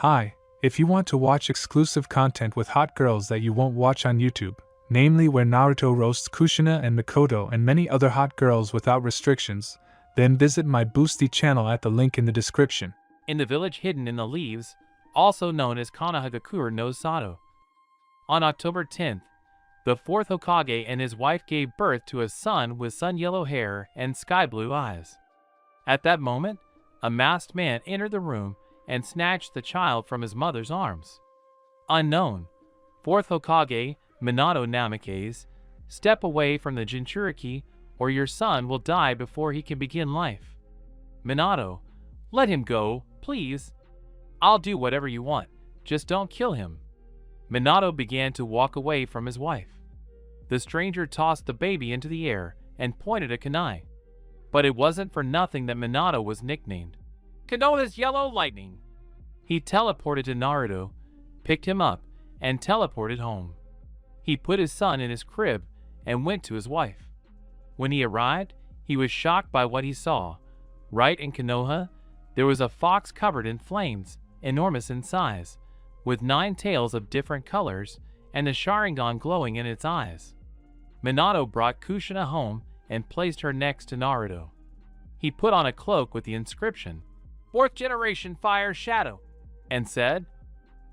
Hi, if you want to watch exclusive content with hot girls that you won't watch on YouTube, namely where Naruto roasts Kushina and Mikoto and many other hot girls without restrictions, then visit my Boosty channel at the link in the description. In the village hidden in the leaves, also known as Konohagakure no Sato. On October 10th, the fourth Hokage and his wife gave birth to a son with sun-yellow hair and sky-blue eyes. At that moment, a masked man entered the room and snatched the child from his mother's arms. Unknown, fourth Hokage, Minato Namikaze, step away from the Jinchuriki or your son will die before he can begin life. Minato, let him go, please. I'll do whatever you want, just don't kill him. Minato began to walk away from his wife. The stranger tossed the baby into the air and pointed at Kunai. But it wasn't for nothing that Minato was nicknamed Konoha's Yellow Lightning. He teleported to Naruto, picked him up, and teleported home. He put his son in his crib and went to his wife. When he arrived, he was shocked by what he saw. Right in Konoha, there was a fox covered in flames, enormous in size, with 9 tails of different colors and a Sharingan glowing in its eyes. Minato brought Kushina home and placed her next to Naruto. He put on a cloak with the inscription, "4th Generation Fire Shadow," and said,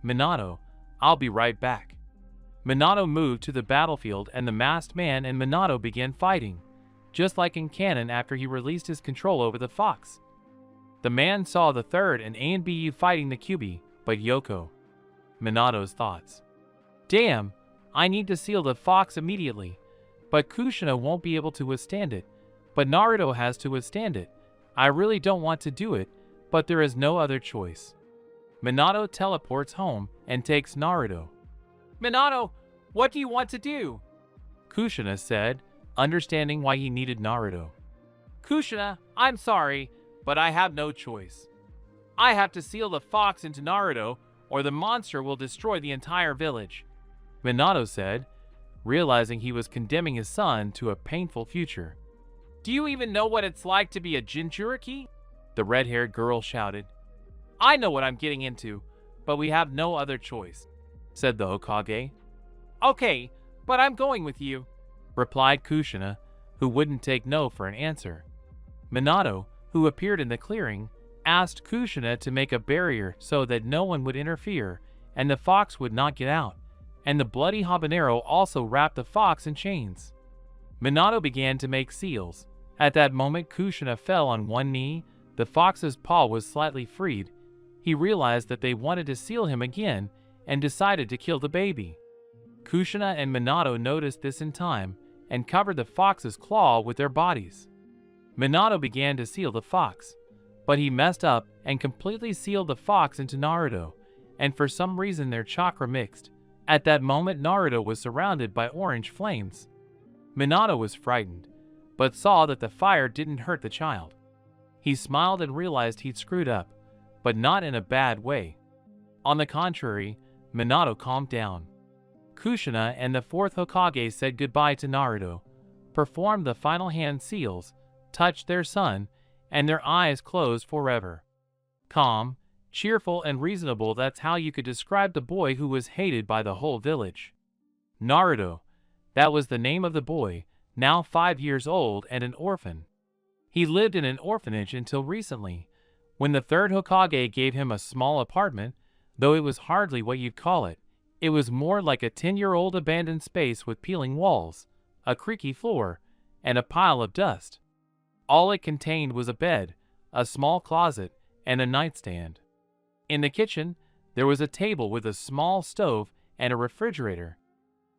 "Minato, I'll be right back." Minato moved to the battlefield and the masked man and Minato began fighting, just like in canon after he released his control over the fox. The man saw the third and A and BU fighting the Kyuubi, but Yoko. Minato's thoughts. Damn, I need to seal the fox immediately. But Kushina won't be able to withstand it. But Naruto has to withstand it. I really don't want to do it, but there is no other choice. Minato teleports home and takes Naruto. Minato, what do you want to do? Kushina said, understanding why he needed Naruto. Kushina, I'm sorry, but I have no choice. I have to seal the fox into Naruto, or the monster will destroy the entire village. Minato said, realizing he was condemning his son to a painful future. Do you even know what it's like to be a Jinchuriki? The red-haired girl shouted. I know what I'm getting into, but we have no other choice, said the Hokage. Okay, but I'm going with you, replied Kushina, who wouldn't take no for an answer. Minato, who appeared in the clearing, asked Kushina to make a barrier so that no one would interfere and the fox would not get out, and the bloody habanero also wrapped the fox in chains. Minato began to make seals. At that moment, Kushina fell on one knee. The fox's paw was slightly freed. He realized that they wanted to seal him again and decided to kill the baby. Kushina and Minato noticed this in time and covered the fox's claw with their bodies. Minato began to seal the fox, but he messed up and completely sealed the fox into Naruto, and for some reason their chakra mixed. At that moment, Naruto was surrounded by orange flames. Minato was frightened, but saw that the fire didn't hurt the child. He smiled and realized he'd screwed up, but not in a bad way. On the contrary, Minato calmed down. Kushina and the fourth Hokage said goodbye to Naruto, performed the final hand seals, touched their son, and their eyes closed forever. Calm, cheerful, and reasonable, that's how you could describe the boy who was hated by the whole village. Naruto, that was the name of the boy, now 5 years old and an orphan. He lived in an orphanage until recently, when the third Hokage gave him a small apartment, though it was hardly what you'd call it. It was more like a 10-year-old abandoned space with peeling walls, a creaky floor, and a pile of dust. All it contained was a bed, a small closet, and a nightstand. In the kitchen, there was a table with a small stove and a refrigerator.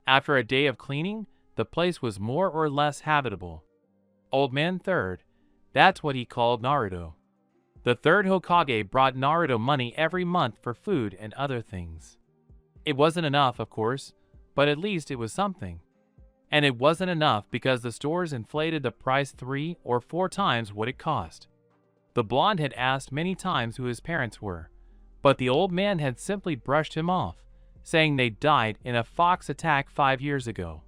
After a day of cleaning, the place was more or less habitable. Old Man Third, that's what he called Naruto. The third Hokage brought Naruto money every month for food and other things. It wasn't enough, of course, but at least it was something. And it wasn't enough because the stores inflated the price 3 or 4 times what it cost. The blonde had asked many times who his parents were, but the old man had simply brushed him off, saying they died in a fox attack 5 years ago.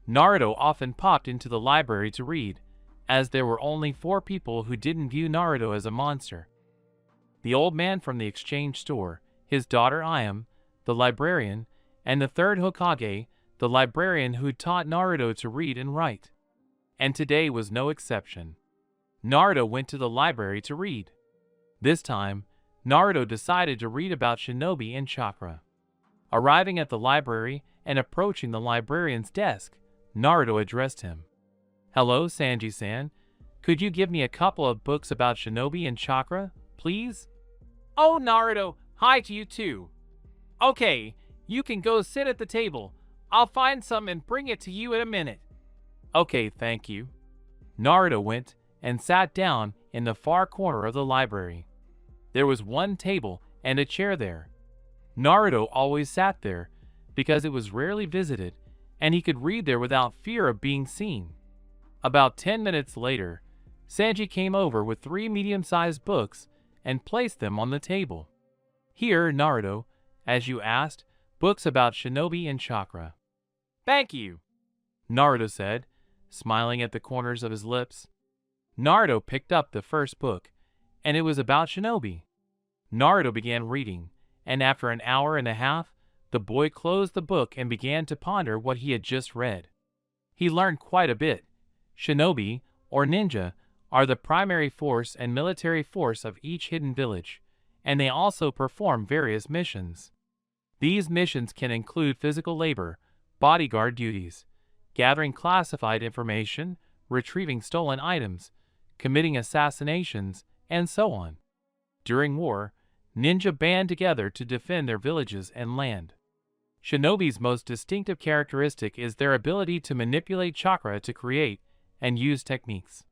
Naruto often popped into the library to read, as there were only 4 people who didn't view Naruto as a monster. The old man from the exchange store, his daughter Ayame, the librarian, and the third Hokage, the librarian who taught Naruto to read and write. And today was no exception. Naruto went to the library to read. This time, Naruto decided to read about shinobi and chakra. Arriving at the library and approaching the librarian's desk, Naruto addressed him. "Hello, Sanji-san. Could you give me a couple of books about shinobi and chakra, please?" "Oh, Naruto, hi to you too. Okay, you can go sit at the table. I'll find some and bring it to you in a minute." "Okay, thank you." Naruto went and sat down in the far corner of the library. There was one table and a chair there. Naruto always sat there because it was rarely visited and he could read there without fear of being seen. About 10 minutes later, Sanji came over with 3 medium-sized books and placed them on the table. "Here, Naruto, as you asked, books about shinobi and chakra." "Thank you," Naruto said, smiling at the corners of his lips. Naruto picked up the first book, and it was about shinobi. Naruto began reading, and after an hour and a half, the boy closed the book and began to ponder what he had just read. He learned quite a bit. Shinobi, or ninja, are the primary force and military force of each hidden village, and they also perform various missions. These missions can include physical labor, bodyguard duties, gathering classified information, retrieving stolen items, committing assassinations, and so on. During war, ninja band together to defend their villages and land. Shinobi's most distinctive characteristic is their ability to manipulate chakra to create and use techniques.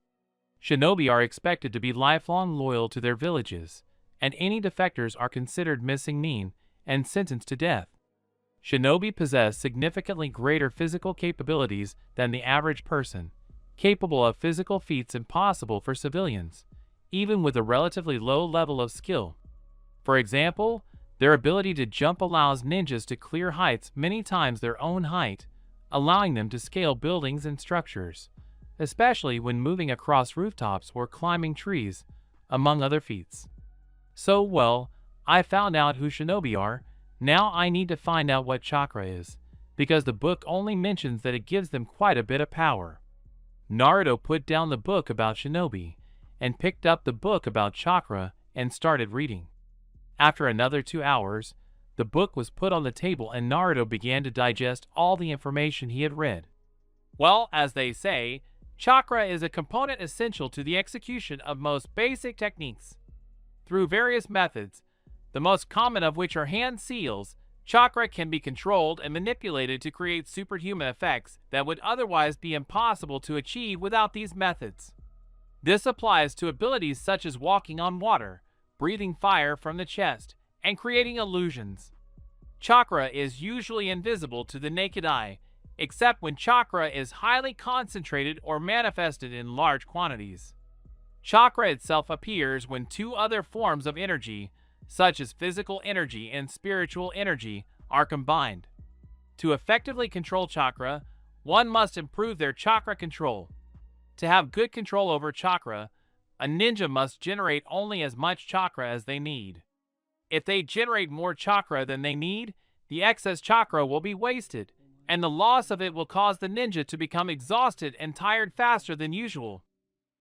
Shinobi are expected to be lifelong loyal to their villages, and any defectors are considered missing mean and sentenced to death. Shinobi possess significantly greater physical capabilities than the average person, capable of physical feats impossible for civilians, even with a relatively low level of skill. For example, their ability to jump allows ninjas to clear heights many times their own height, allowing them to scale buildings and structures, especially when moving across rooftops or climbing trees, among other feats. So, well, I found out who shinobi are. Now I need to find out what chakra is, because the book only mentions that it gives them quite a bit of power. Naruto put down the book about shinobi and picked up the book about chakra and started reading. After another 2 hours, the book was put on the table and Naruto began to digest all the information he had read. Well, as they say, chakra is a component essential to the execution of most basic techniques. Through various methods, the most common of which are hand seals, chakra can be controlled and manipulated to create superhuman effects that would otherwise be impossible to achieve without these methods. This applies to abilities such as walking on water, breathing fire from the chest, and creating illusions. Chakra is usually invisible to the naked eye, except when chakra is highly concentrated or manifested in large quantities. Chakra itself appears when 2 other forms of energy, such as physical energy and spiritual energy, are combined. To effectively control chakra, one must improve their chakra control. To have good control over chakra, a ninja must generate only as much chakra as they need. If they generate more chakra than they need, the excess chakra will be wasted, and the loss of it will cause the ninja to become exhausted and tired faster than usual.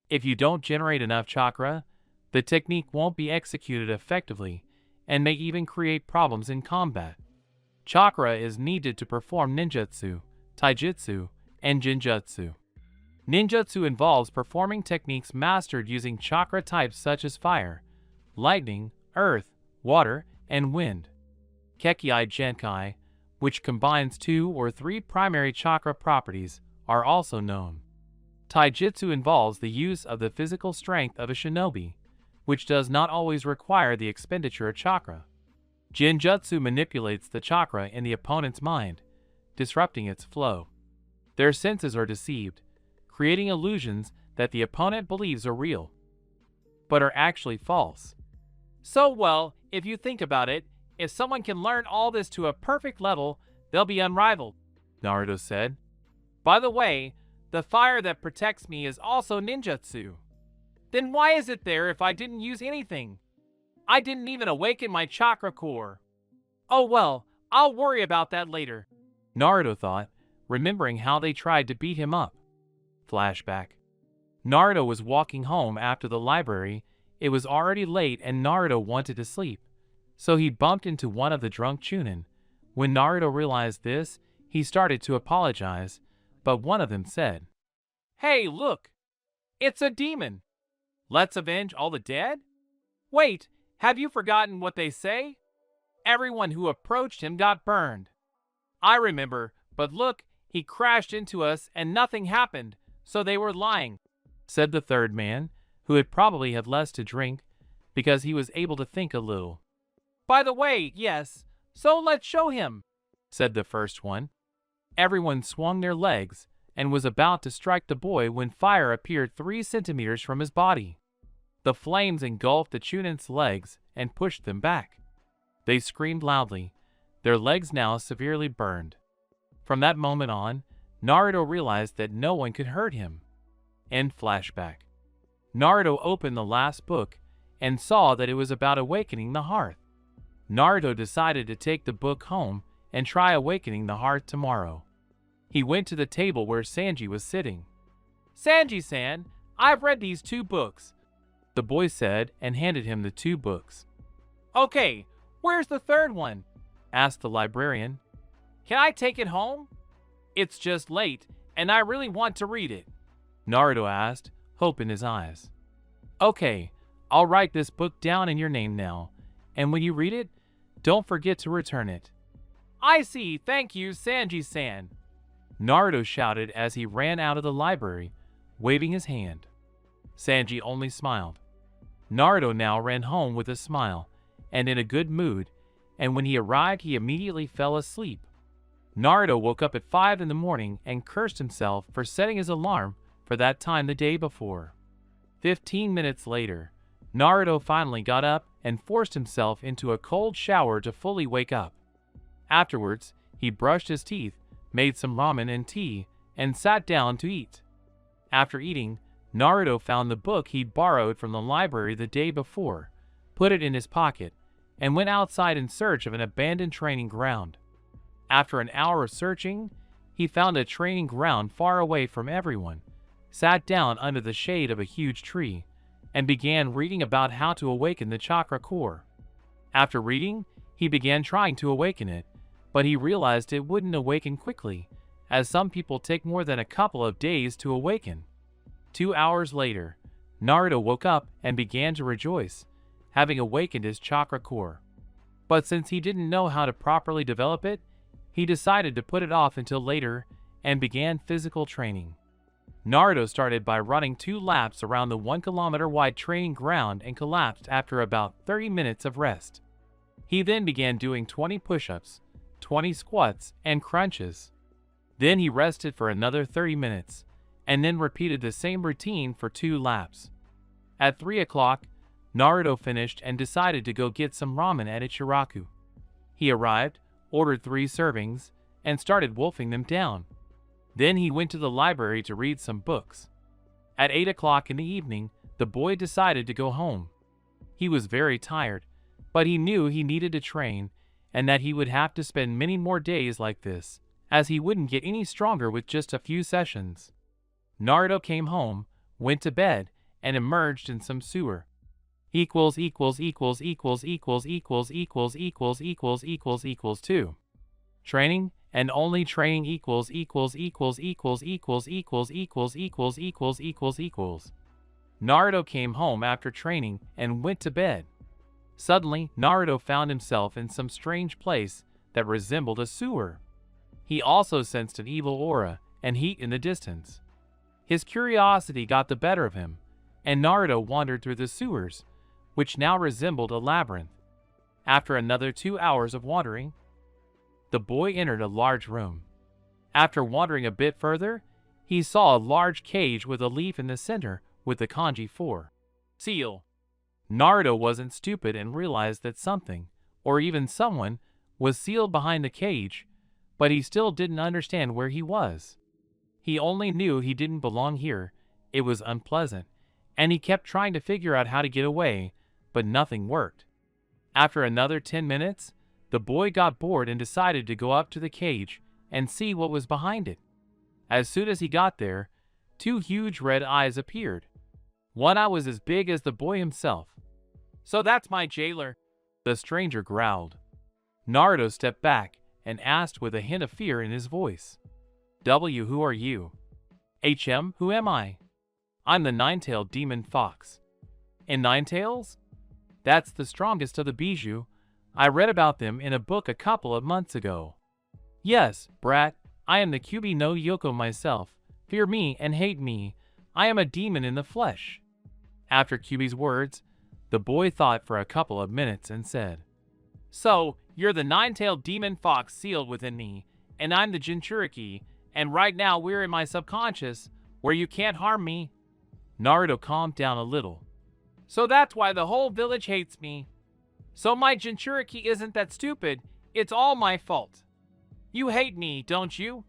If you don't generate enough chakra, the technique won't be executed effectively and may even create problems in combat. Chakra is needed to perform ninjutsu, taijutsu, and genjutsu. Ninjutsu involves performing techniques mastered using chakra types such as fire, lightning, earth, water, and wind. Kekkei Genkai, which combines 2 or 3 primary chakra properties, are also known. Taijutsu involves the use of the physical strength of a shinobi, which does not always require the expenditure of chakra. Genjutsu manipulates the chakra in the opponent's mind, disrupting its flow. Their senses are deceived, creating illusions that the opponent believes are real, but are actually false. So, well, if you think about it, if someone can learn all this to a perfect level, they'll be unrivaled, Naruto said. By the way, the fire that protects me is also ninjutsu. Then why is it there if I didn't use anything? I didn't even awaken my chakra core. Oh well, I'll worry about that later, Naruto thought, remembering how they tried to beat him up. Flashback. Naruto was walking home after the library. It was already late and Naruto wanted to sleep, so he bumped into one of the drunk Chunin. When Naruto realized this, he started to apologize, but one of them said, "Hey, look! It's a demon! Let's avenge all the dead?" "Wait, have you forgotten what they say? Everyone who approached him got burned." "I remember, but look, he crashed into us and nothing happened, so they were lying," said the third man, who had probably had less to drink because he was able to think a little. "By the way, yes, so let's show him," said the first one. Everyone swung their legs and was about to strike the boy when fire appeared 3 centimeters from his body. The flames engulfed the Chunin's legs and pushed them back. They screamed loudly, their legs now severely burned. From that moment on, Naruto realized that no one could hurt him. End flashback. Naruto opened the last book and saw that it was about awakening the heart. Naruto decided to take the book home and try awakening the heart tomorrow. He went to the table where Sanji was sitting. "Sanji-san, I've read these 2 books," the boy said and handed him the 2 books. "Okay, where's the 3rd one?" asked the librarian. "Can I take it home? It's just late, and I really want to read it," Naruto asked, hope in his eyes. "Okay, I'll write this book down in your name now, and when you read it, don't forget to return it." "I see, thank you, Sanji-san," Naruto shouted as he ran out of the library, waving his hand. Sanji only smiled. Naruto now ran home with a smile and in a good mood, and when he arrived he immediately fell asleep. Naruto woke up at 5 in the morning and cursed himself for setting his alarm for that time the day before. 15 minutes later, Naruto finally got up and forced himself into a cold shower to fully wake up. Afterwards, he brushed his teeth, made some ramen and tea, and sat down to eat. After eating, Naruto found the book he'd borrowed from the library the day before, put it in his pocket, and went outside in search of an abandoned training ground. After an hour of searching, he found a training ground far away from everyone, sat down under the shade of a huge tree, and began reading about how to awaken the chakra core. After reading, he began trying to awaken it, but he realized it wouldn't awaken quickly, as some people take more than a couple of days to awaken. 2 hours later, Naruto woke up and began to rejoice, having awakened his chakra core. But since he didn't know how to properly develop it, he decided to put it off until later and began physical training. Naruto started by running 2 laps around the 1-kilometer wide training ground and collapsed after about 30 minutes of rest. He then began doing 20 push-ups, 20 squats, and crunches. Then he rested for another 30 minutes, and then repeated the same routine for 2 laps. At 3 o'clock, Naruto finished and decided to go get some ramen at Ichiraku. He arrived, ordered 3 servings, and started wolfing them down. Then he went to the library to read some books. At 8 o'clock in the evening, the boy decided to go home. He was very tired, but he knew he needed to train and that he would have to spend many more days like this, as he wouldn't get any stronger with just a few sessions. Naruto came home, went to bed, and emerged in some sewer. Equals 2. Training and only training equals. Naruto came home after training and went to bed. Suddenly, Naruto found himself in some strange place that resembled a sewer. He also sensed an evil aura and heat in the distance. His curiosity got the better of him, and Naruto wandered through the sewers, which now resembled a labyrinth. After another 2 hours of wandering, the boy entered a large room. After wandering a bit further, he saw a large cage with a leaf in the center with the kanji 4. Seal. Naruto wasn't stupid and realized that something, or even someone, was sealed behind the cage, but he still didn't understand where he was. He only knew he didn't belong here. It was unpleasant, and he kept trying to figure out how to get away, but nothing worked. After another 10 minutes, The boy got bored and decided to go up to the cage and see what was behind it. As soon as he got there, two huge red eyes appeared. One eye was as big as the boy himself. "So that's my jailer," the stranger growled. Naruto stepped back and asked with a hint of fear in his voice. "W, who are you?" "HM, who am I?" "I'm the nine-tailed demon fox." "And nine tails?" "That's the strongest of the bijou. I read about them in a book a couple of months ago." "Yes, brat, I am the Kyubi no Yoko myself. Fear me and hate me. I am a demon in the flesh." After Kyubi's words, the boy thought for a couple of minutes and said, "So, you're the nine-tailed demon fox sealed within me, and I'm the Jinchuriki, and right now we're in my subconscious, where you can't harm me." Naruto calmed down a little. "So that's why the whole village hates me. So my Jinchuriki isn't that stupid, it's all my fault. You hate me, don't you?"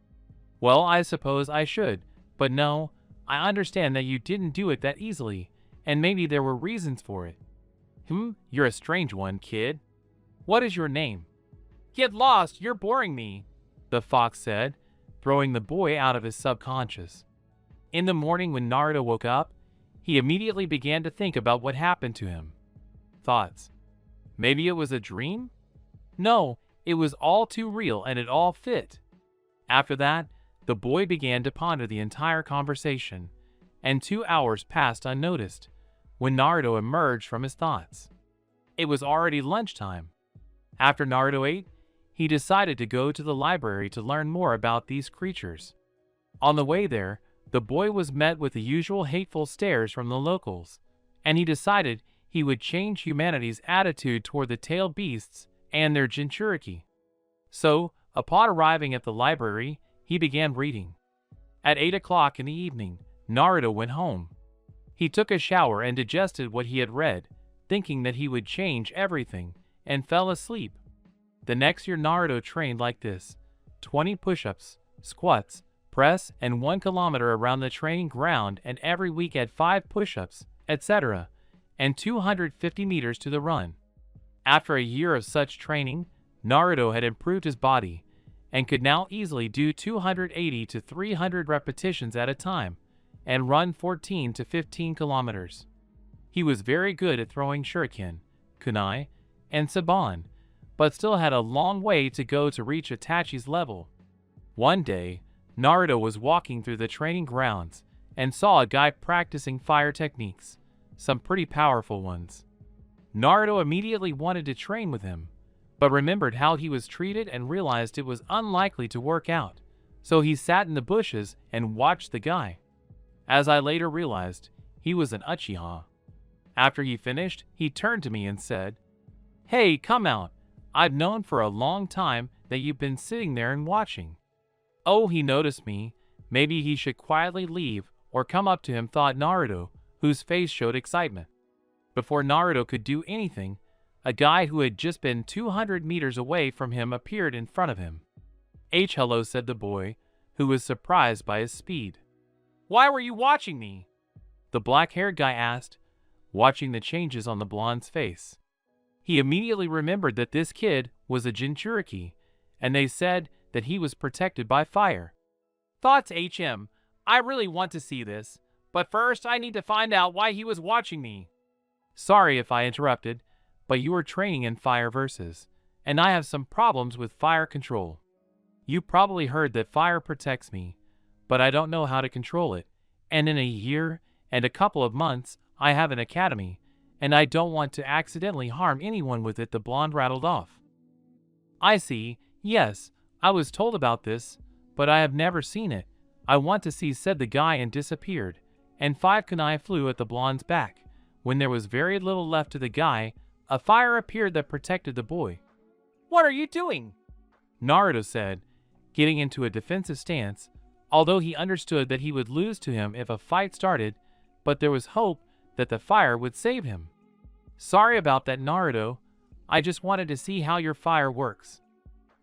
"Well, I suppose I should, but no, I understand that you didn't do it that easily, and maybe there were reasons for it." You're a strange one, kid. What is your name?" "Get lost, you're boring me," the fox said, throwing the boy out of his subconscious. In the morning when Naruto woke up, he immediately began to think about what happened to him. Thoughts. Maybe it was a dream? No, it was all too real and it all fit. After that, the boy began to ponder the entire conversation, and 2 hours passed unnoticed when Naruto emerged from his thoughts. It was already lunchtime. After Naruto ate, he decided to go to the library to learn more about these creatures. On the way there, the boy was met with the usual hateful stares from the locals, and he decided he would change humanity's attitude toward the tailed beasts and their Jinchuriki. So, upon arriving at the library, he began reading. At 8 o'clock in the evening, Naruto went home. He took a shower and digested what he had read, thinking that he would change everything, and fell asleep. The next year Naruto trained like this: 20 push-ups, squats, press, and 1 kilometer around the training ground, and every week at 5 push-ups, etc., and 250 meters to the run. After a year of such training, Naruto had improved his body, and could now easily do 280 to 300 repetitions at a time, and run 14 to 15 kilometers. He was very good at throwing shuriken, kunai, and saban, but still had a long way to go to reach Itachi's level. One day, Naruto was walking through the training grounds and saw a guy practicing fire techniques, some pretty powerful ones. Naruto immediately wanted to train with him, but remembered how he was treated and realized it was unlikely to work out, so he sat in the bushes and watched the guy. As I later realized, he was an Uchiha. After he finished, he turned to me and said, "Hey, come out. I've known for a long time that you've been sitting there and watching." Oh, he noticed me. Maybe he should quietly leave or come up to him, thought Naruto, whose face showed excitement. Before Naruto could do anything, a guy who had just been 200 meters away from him appeared in front of him. "Hello," said the boy, who was surprised by his speed. "Why were you watching me?" the black-haired guy asked, watching the changes on the blonde's face. He immediately remembered that this kid was a Jinchuriki, and they said that he was protected by fire. "Thoughts, HM. I really want to see this, but first I need to find out why he was watching me." "Sorry if I interrupted, but you were training in fire versus, and I have some problems with fire control. You probably heard that fire protects me, but I don't know how to control it, and in a year and a couple of months I have an academy, and I don't want to accidentally harm anyone with it," the blonde rattled off. "I see, yes, I was told about this, but I have never seen it. I want to see," said the guy, and disappeared, and 5 kunai flew at the blonde's back. When there was very little left to the guy, a fire appeared that protected the boy. "What are you doing?" Naruto said, getting into a defensive stance, although he understood that he would lose to him if a fight started, but there was hope that the fire would save him. "Sorry about that, Naruto. I just wanted to see how your fire works."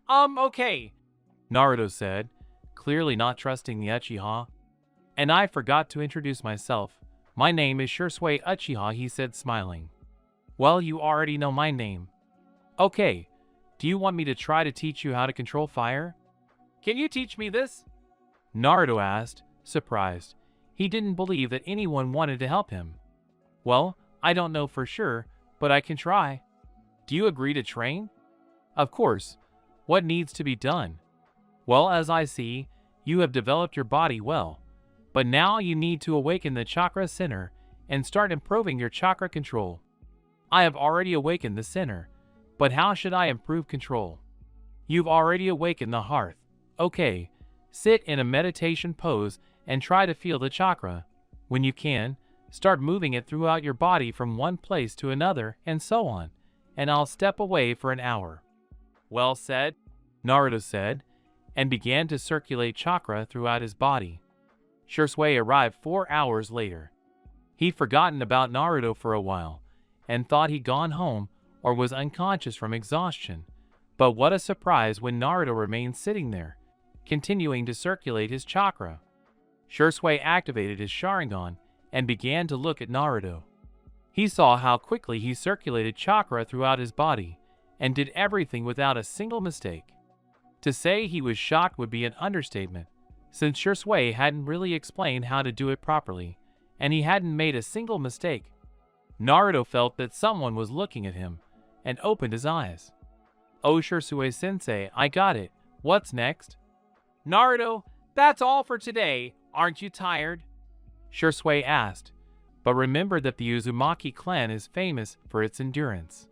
Okay," Naruto said, clearly not trusting the Uchiha. "And I forgot to introduce myself. My name is Shursui Uchiha," he said, smiling. "Well, you already know my name." "Okay. Do Do you want me to try to teach you how to control fire? Can you teach me this? Naruto asked, surprised. He didn't believe that anyone wanted to help him. Well, I don't know for sure, but I can try. Do you agree to train? Of course. What needs to be done? Well, as I see, you have developed your body well, but now you need to awaken the chakra center and start improving your chakra control. I have already awakened the center, but how should I improve control? You've already awakened the hearth. Okay, sit in a meditation pose and try to feel the chakra. When you can, start moving it throughout your body from one place to another and so on, and I'll step away for an hour. Well said, Naruto said, and began to circulate chakra throughout his body. Shisui arrived 4 hours later. He'd forgotten about Naruto for a while, and thought he'd gone home or was unconscious from exhaustion. But what a surprise when Naruto remained sitting there, continuing to circulate his chakra. Shisui activated his Sharingan and began to look at Naruto. He saw how quickly he circulated chakra throughout his body, and did everything without a single mistake. To say he was shocked would be an understatement, since Shisui hadn't really explained how to do it properly, and he hadn't made a single mistake. Naruto felt that someone was looking at him, and opened his eyes. Oh, Shisui-sensei, I got it. What's next? Naruto, that's all for today. Aren't you tired? Shisui asked, but remembered that the Uzumaki clan is famous for its endurance.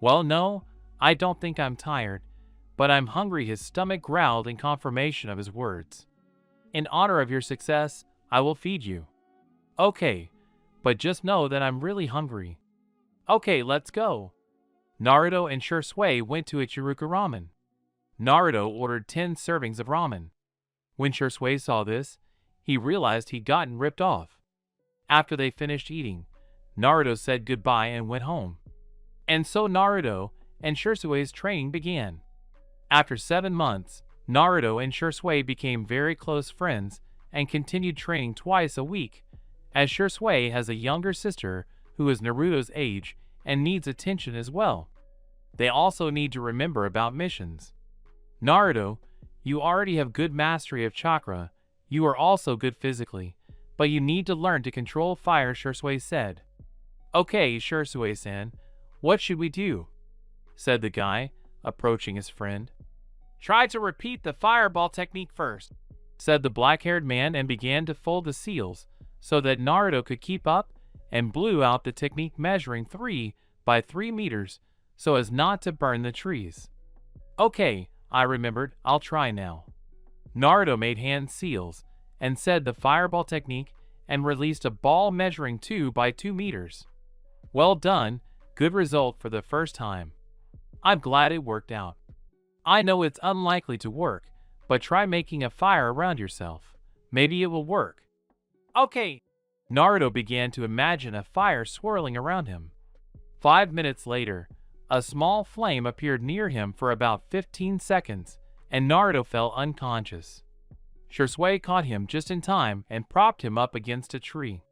Well, no, I don't think I'm tired, but I'm hungry. His stomach growled in confirmation of his words. In honor of your success, I will feed you. Okay, but just know that I'm really hungry. Okay, let's go. Naruto and Shisui went to Ichiruka Ramen. Naruto ordered 10 servings of ramen. When Shisui saw this, he realized he'd gotten ripped off. After they finished eating, Naruto said goodbye and went home. And so Naruto and Shisui's training began. After 7 months, Naruto and Shisui became very close friends and continued training twice a week, as Shisui has a younger sister who is Naruto's age and needs attention as well. They also need to remember about missions. Naruto, you already have good mastery of chakra. You are also good physically, but you need to learn to control fire, Shisui said. Okay, Shisui-san, what should we do? Said the guy, approaching his friend. Try to repeat the fireball technique first, said the black-haired man, and began to fold the seals so that Naruto could keep up, and blew out the technique measuring 3 by 3 meters so as not to burn the trees. Okay, I remembered, I'll try now. Naruto made hand seals and said the fireball technique and released a ball measuring 2 by 2 meters. Well done, good result for the first time. I'm glad it worked out. I know it's unlikely to work, but try making a fire around yourself. Maybe it will work. Okay. Naruto began to imagine a fire swirling around him. 5 minutes later, a small flame appeared near him for about 15 seconds, and Naruto fell unconscious. Shisui caught him just in time and propped him up against a tree.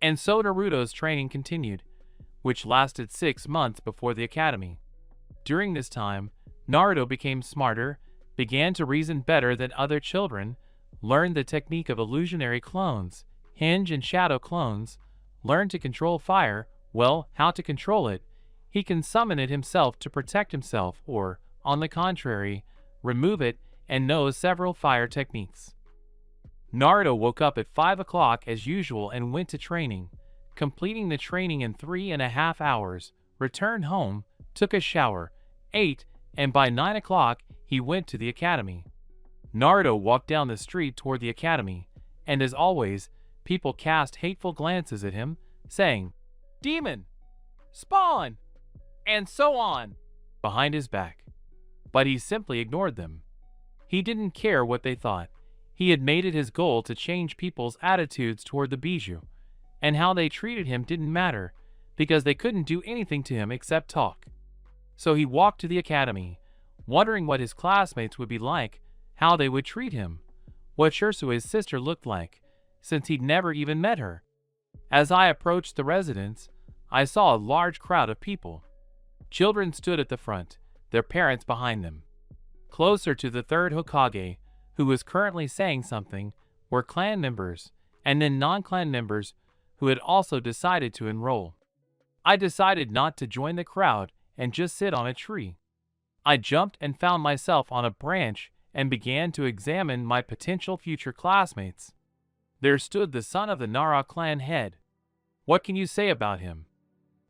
And so Naruto's training continued, which lasted 6 months before the academy. During this time, Naruto became smarter, began to reason better than other children, learned the technique of illusionary clones, hinge and shadow clones, learned to control fire. Well, how to control it? He can summon it himself to protect himself or, on the contrary, remove it, and knows several fire techniques. Naruto woke up at 5 o'clock as usual and went to training, completing the training in 3.5 hours, returned home, took a shower, ate, and by 9 o'clock he went to the academy. Naruto walked down the street toward the academy, and as always, people cast hateful glances at him, saying, "Demon! Spawn!" and so on, behind his back. But he simply ignored them. He didn't care what they thought. He had made it his goal to change people's attitudes toward the Bijou, and how they treated him didn't matter, because they couldn't do anything to him except talk. So he walked to the academy, wondering what his classmates would be like, how they would treat him, what Shisui's sister looked like, since he'd never even met her. As I approached the residence, I saw a large crowd of people. Children stood at the front, their parents behind them. Closer to the third Hokage, who was currently saying something, were clan members, and then non-clan members who had also decided to enroll. I decided not to join the crowd and just sit on a tree. I jumped and found myself on a branch and began to examine my potential future classmates. There stood the son of the Nara clan head. What can you say about him?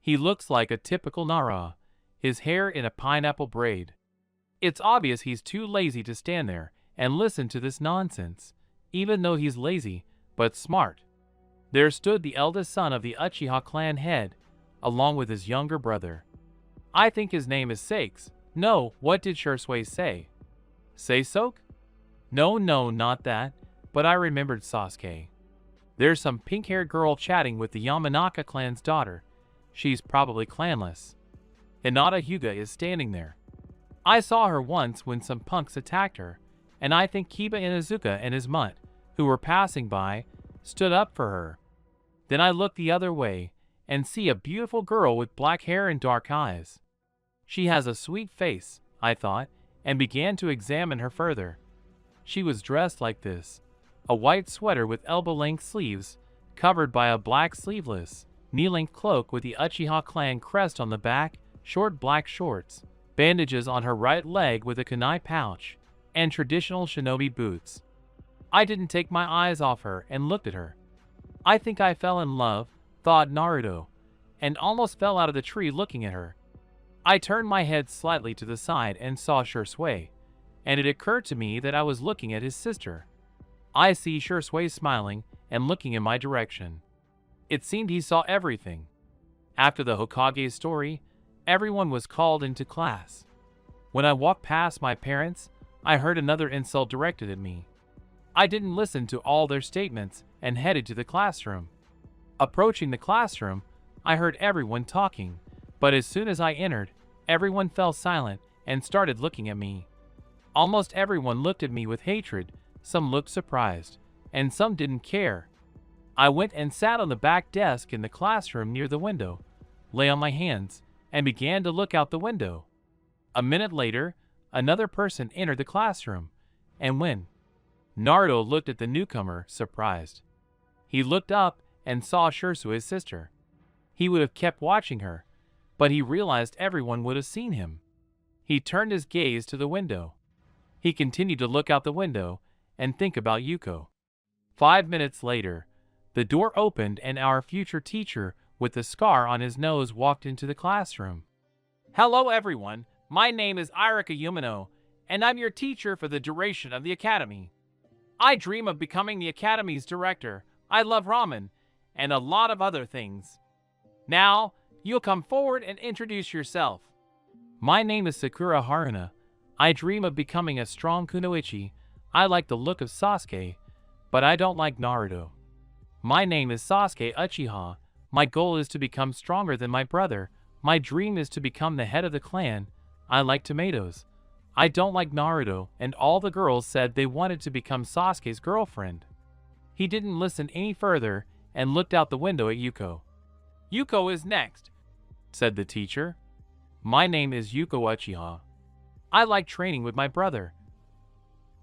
He looks like a typical Nara, his hair in a pineapple braid. It's obvious he's too lazy to stand there and listen to this nonsense, even though he's lazy, but smart. There stood the eldest son of the Uchiha clan head, along with his younger brother. I think his name is Sakes. No, what did Shursui say? Seisoke? No, not that, but I remembered Sasuke. There's some pink-haired girl chatting with the Yamanaka clan's daughter. She's probably clanless. Hinata Hyuga is standing there. I saw her once when some punks attacked her, and I think Kiba Inuzuka and his mutt, who were passing by, stood up for her. Then I look the other way and see a beautiful girl with black hair and dark eyes. She has a sweet face, I thought, and began to examine her further. She was dressed like this: a white sweater with elbow-length sleeves, covered by a black sleeveless, knee-length cloak with the Uchiha clan crest on the back, short black shorts, bandages on her right leg with a kunai pouch, and traditional shinobi boots. I didn't take my eyes off her and looked at her. I think I fell in love, thought Naruto, and almost fell out of the tree looking at her. I turned my head slightly to the side and saw Shursui, and it occurred to me that I was looking at his sister. I see Shursui smiling and looking in my direction. It seemed he saw everything. After the Hokage's story, everyone was called into class. When I walked past my parents, I heard another insult directed at me. I didn't listen to all their statements and headed to the classroom. Approaching the classroom, I heard everyone talking, but as soon as I entered, everyone fell silent and started looking at me. Almost everyone looked at me with hatred, some looked surprised, and some didn't care. I went and sat on the back desk in the classroom near the window, lay on my hands, and began to look out the window. A minute later, another person entered the classroom, and when Naruto looked at the newcomer, surprised. He looked up and saw Shursui's sister. He would have kept watching her, but he realized everyone would have seen him. He turned his gaze to the window. He continued to look out the window and think about Yuko. 5 minutes later, the door opened and our future teacher with the scar on his nose walked into the classroom. Hello everyone, my name is Irika Yumino, and I'm your teacher for the duration of the academy. I dream of becoming the academy's director. I love ramen, and a lot of other things. Now, you'll come forward and introduce yourself. My name is Sakura Haruna. I dream of becoming a strong kunoichi. I like the look of Sasuke, but I don't like Naruto. My name is Sasuke Uchiha. My goal is to become stronger than my brother. My dream is to become the head of the clan. I like tomatoes. I don't like Naruto, and all the girls said they wanted to become Sasuke's girlfriend. He didn't listen any further and looked out the window at Yuko. Yuko is next, said the teacher. My name is Yuko Uchiha. I like training with my brother.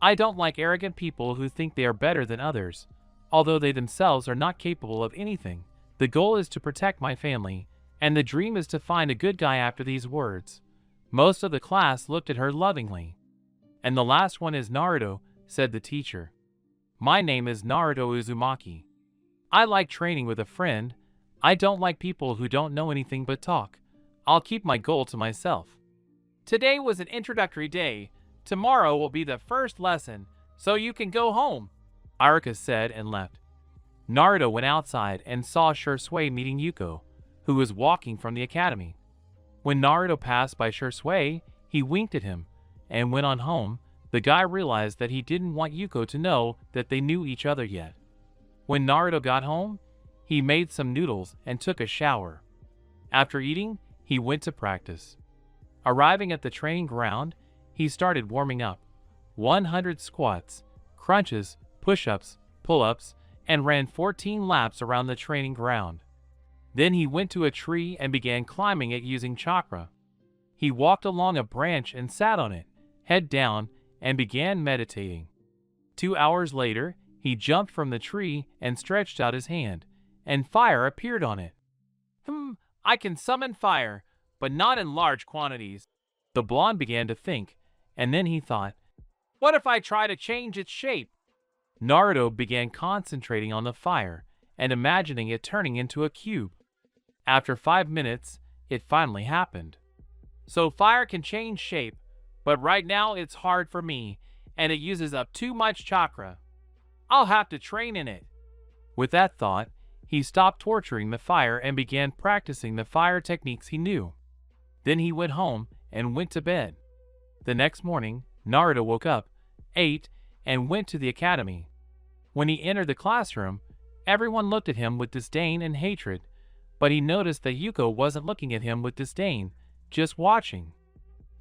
I don't like arrogant people who think they are better than others, although they themselves are not capable of anything. The goal is to protect my family, and the dream is to find a good guy after these words. Most of the class looked at her lovingly. And the last one is Naruto, said the teacher. My name is Naruto Uzumaki. I like training with a friend. I don't like people who don't know anything but talk. I'll keep my goal to myself. Today was an introductory day. Tomorrow will be the first lesson, so you can go home, Arika said and left. Naruto went outside and saw Shursui meeting Yuko, who was walking from the academy. When Naruto passed by Shursui, he winked at him and went on home. The guy realized that he didn't want Yuko to know that they knew each other yet. When Naruto got home, he made some noodles and took a shower. After eating, he went to practice. Arriving at the training ground, he started warming up. 100 squats, crunches, push-ups, pull-ups, and ran 14 laps around the training ground. Then he went to a tree and began climbing it using chakra. He walked along a branch and sat on it, head down, and began meditating. 2 hours later, he jumped from the tree and stretched out his hand, and fire appeared on it. I can summon fire, but not in large quantities. The blonde began to think, and then he thought, what if I try to change its shape? Naruto began concentrating on the fire and imagining it turning into a cube. After 5 minutes, it finally happened. So fire can change shape, but right now it's hard for me, and it uses up too much chakra. I'll have to train in it. With that thought, he stopped torturing the fire and began practicing the fire techniques he knew. Then he went home and went to bed. The next morning, Naruto woke up, ate, and went to the academy. When he entered the classroom, everyone looked at him with disdain and hatred, but he noticed that Yuko wasn't looking at him with disdain, just watching.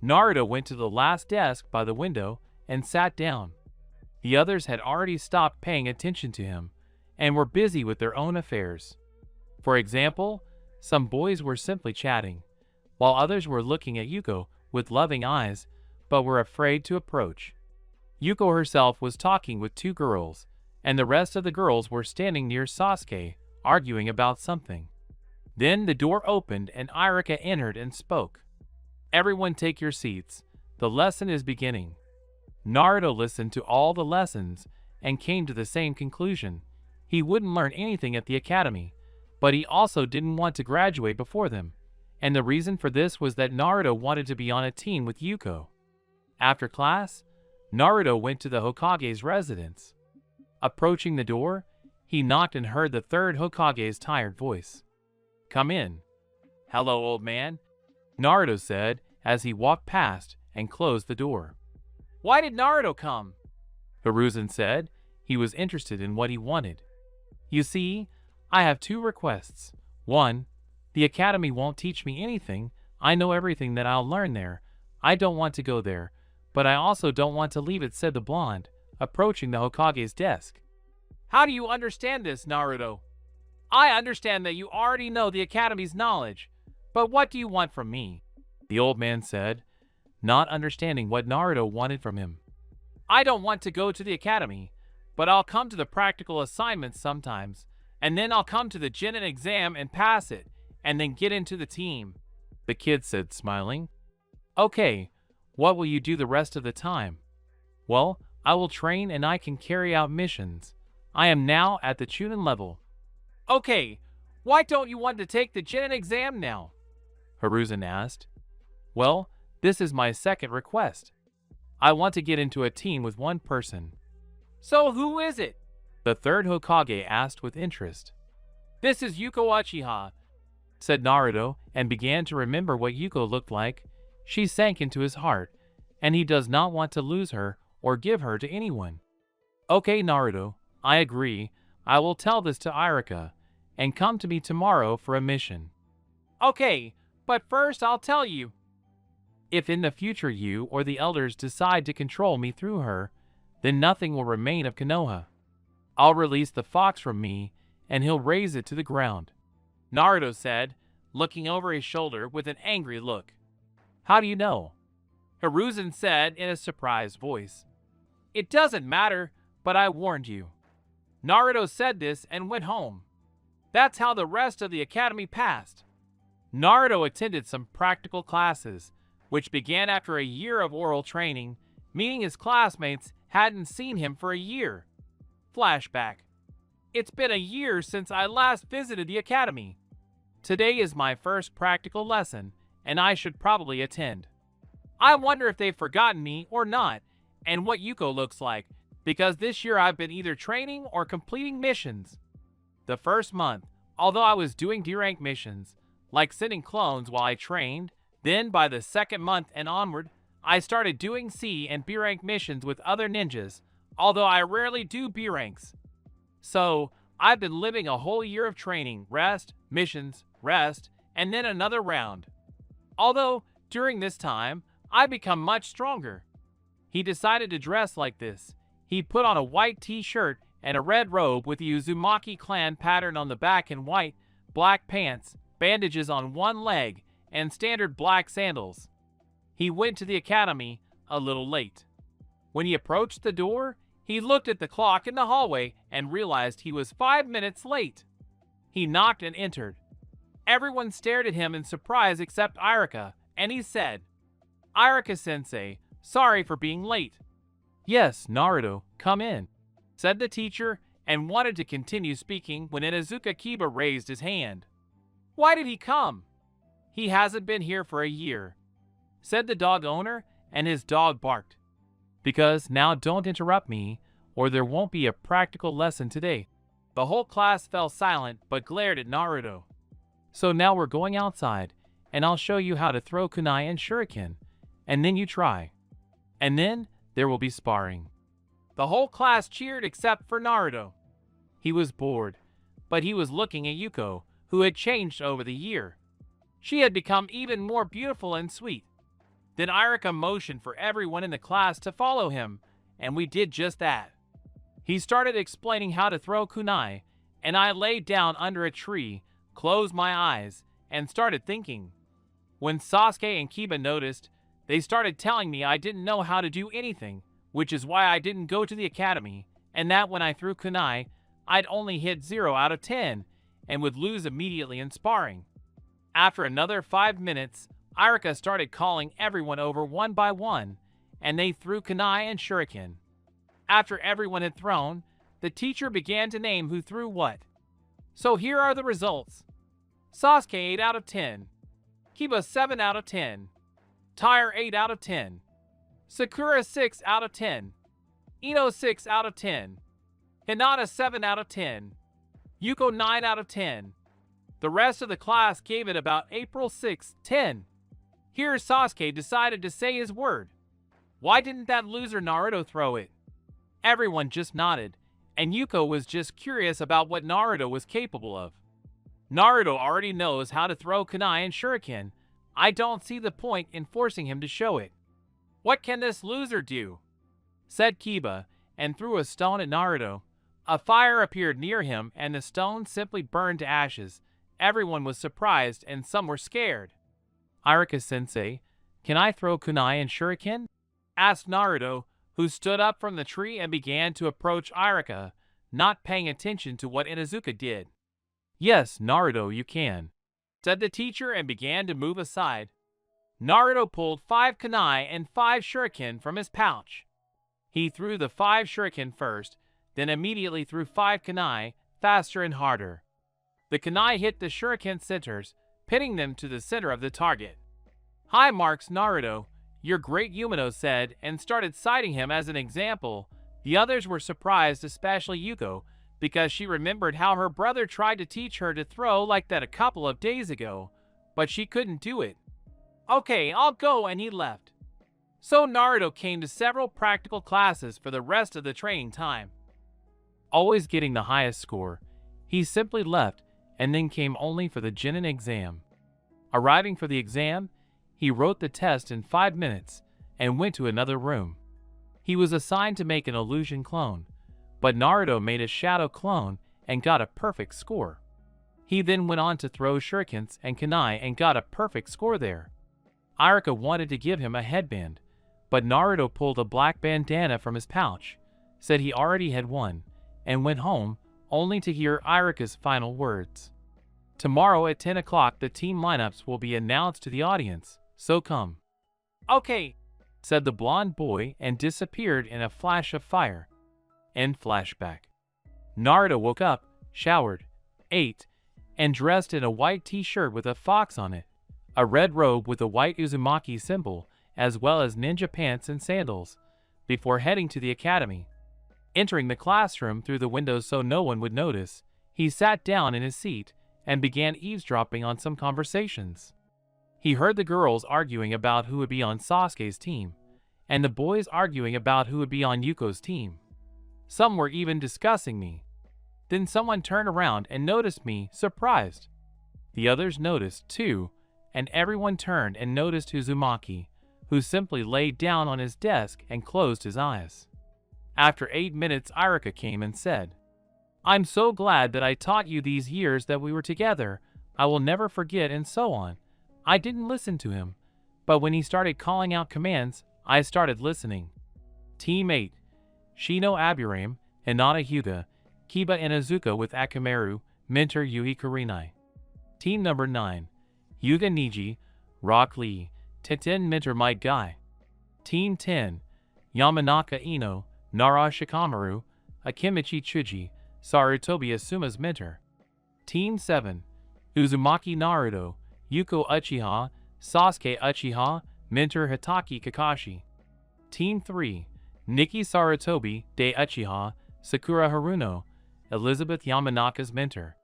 Naruto went to the last desk by the window and sat down. The others had already stopped paying attention to him and were busy with their own affairs. For example, some boys were simply chatting, while others were looking at Yuko with loving eyes, but were afraid to approach. Yuko herself was talking with 2 girls, and the rest of the girls were standing near Sasuke, arguing about something. Then the door opened and Irika entered and spoke. Everyone take your seats. The lesson is beginning. Naruto listened to all the lessons and came to the same conclusion. He wouldn't learn anything at the academy, but he also didn't want to graduate before them, and the reason for this was that Naruto wanted to be on a team with Yuko. After class, Naruto went to the Hokage's residence. Approaching the door, he knocked and heard the 3rd Hokage's tired voice. Come in. Hello, old man, Naruto said as he walked past and closed the door. Why did Naruto come? Hiruzen said. He was interested in what he wanted. You see, I have 2 requests. 1, the academy won't teach me anything. I know everything that I'll learn there. I don't want to go there, but I also don't want to leave it, said the blonde, approaching the Hokage's desk. How do you understand this, Naruto? I understand that you already know the academy's knowledge, but what do you want from me? The old man said, not understanding what Naruto wanted from him. I don't want to go to the academy, but I'll come to the practical assignments sometimes, and then I'll come to the Genin exam and pass it, and then get into the team, the kid said, smiling. Okay, what will you do the rest of the time? Well, I will train and I can carry out missions. I am now at the Chunin level. Okay, why don't you want to take the Genin exam now? Hiruzen asked. Well, this is my 2nd request. I want to get into a team with 1 person. So who is it? The 3rd Hokage asked with interest. This is Yuko Uchiha, said Naruto, and began to remember what Yuko looked like. She sank into his heart, and he does not want to lose her or give her to anyone. Okay, Naruto, I agree. I will tell this to Irika, and come to me tomorrow for a mission. Okay, but first I'll tell you. If in the future you or the elders decide to control me through her, then nothing will remain of Konoha. I'll release the fox from me, and he'll raise it to the ground, Naruto said, looking over his shoulder with an angry look. How do you know? Hiruzen said in a surprised voice. It doesn't matter, but I warned you. Naruto said this and went home. That's how the rest of the academy passed. Naruto attended some practical classes, which began after a year of oral training, meaning his classmates hadn't seen him for a year. Flashback. It's been a year since I last visited the academy. Today is my first practical lesson, and I should probably attend. I wonder if they've forgotten me or not, and what Yuko looks like, because this year I've been either training or completing missions. The first month, although I was doing D-rank missions, like sending clones while I trained, then by the 2nd month and onward, I started doing C and B-rank missions with other ninjas, although I rarely do B-ranks. So, I've been living a whole year of training, rest, missions, rest, and then another round. Although, during this time, I've become much stronger. He decided to dress like this. He put on a white t-shirt and a red robe with the Uzumaki clan pattern on the back and white, black pants, bandages on one leg, and standard black sandals. He went to the academy a little late. When he approached the door, he looked at the clock in the hallway and realized he was 5 minutes late. He knocked and entered. Everyone stared at him in surprise except Irika, and he said, "Irika-sensei, sorry for being late." "Yes, Naruto, come in," said the teacher, and wanted to continue speaking when Inuzuka Kiba raised his hand. "Why did he come?" "He hasn't been here for a year," said the dog owner, and his dog barked. "Because now don't interrupt me, or there won't be a practical lesson today." The whole class fell silent but glared at Naruto. "So now we're going outside, and I'll show you how to throw kunai and shuriken, and then you try. And then there will be sparring." The whole class cheered except for Naruto. He was bored, but he was looking at Yuko, who had changed over the year. She had become even more beautiful and sweet. Then Irika motioned for everyone in the class to follow him, and we did just that. He started explaining how to throw kunai, and I laid down under a tree, closed my eyes, and started thinking. When Sasuke and Kiba noticed, they started telling me I didn't know how to do anything, which is why I didn't go to the academy, and that when I threw kunai, I'd only hit 0 out of 10, and would lose immediately in sparring. After another 5 minutes, Irika started calling everyone over one by one, and they threw kunai and shuriken. After everyone had thrown, the teacher began to name who threw what. So here are the results. Sasuke 8 out of 10. Kiba 7 out of 10. Tyre 8 out of 10. Sakura 6 out of 10. Ino 6 out of 10. Hinata 7 out of 10. Yuko 9 out of 10. The rest of the class gave it about April 6, 10. Here Sasuke decided to say his word. Why didn't that loser Naruto throw it? Everyone just nodded, and Yuko was just curious about what Naruto was capable of. Naruto already knows how to throw kunai and shuriken. I don't see the point in forcing him to show it. "What can this loser do?" said Kiba, and threw a stone at Naruto. A fire appeared near him, and the stone simply burned to ashes. Everyone was surprised, and some were scared. "Irika-sensei, can I throw kunai and shuriken?" asked Naruto, who stood up from the tree and began to approach Irika, not paying attention to what Inuzuka did. "Yes, Naruto, you can," said the teacher and began to move aside. Naruto pulled 5 kunai and 5 shuriken from his pouch. He threw the 5 shuriken first, then immediately threw 5 kunai, faster and harder. The kunai hit the shuriken centers, pinning them to the center of the target. "High marks, Naruto. You're great," Yumino said, and started citing him as an example. The others were surprised, especially Yuko, because she remembered how her brother tried to teach her to throw like that a couple of days ago, but she couldn't do it. "Okay, I'll go," and he left. So Naruto came to several practical classes for the rest of the training time. Always getting the highest score, he simply left and then came only for the Genin exam. Arriving for the exam, he wrote the test in 5 minutes and went to another room. He was assigned to make an illusion clone, but Naruto made a shadow clone and got a perfect score. He then went on to throw shurikens and kunai and got a perfect score there. Irika wanted to give him a headband, but Naruto pulled a black bandana from his pouch, said he already had one, and went home, only to hear Irika's final words. "Tomorrow at 10 o'clock the team lineups will be announced to the audience, so come." "Okay," said the blonde boy and disappeared in a flash of fire. End flashback. Naruto woke up, showered, ate, and dressed in a white t-shirt with a fox on it, a red robe with a white Uzumaki symbol, as well as ninja pants and sandals, before heading to the academy. Entering the classroom through the windows so no one would notice, he sat down in his seat and began eavesdropping on some conversations. He heard the girls arguing about who would be on Sasuke's team, and the boys arguing about who would be on Yuko's team. Some were even discussing me. Then someone turned around and noticed me, surprised. The others noticed too, and everyone turned and noticed Uzumaki, who simply laid down on his desk and closed his eyes. After 8 minutes, Irika came and said, "I'm so glad that I taught you these years that we were together. I will never forget," and so on. I didn't listen to him, but when he started calling out commands, I started listening. Team 8. Shino Aburame, Hinata Hyuga, Kiba Inazuka with Akamaru, mentor Yui Kurinai. Team number 9. Hyuga Niji, Rock Lee, Teten mentor Might Guy. Team 10. Yamanaka Ino, Nara Shikamaru, Akimichi Chuji, Sarutobi Asuma's mentor. Team 7. Uzumaki Naruto, Yuko Uchiha, Sasuke Uchiha, mentor Hitaki Kakashi. Team 3. Nikki Sarutobi, De Uchiha, Sakura Haruno, Elizabeth Yamanaka's mentor.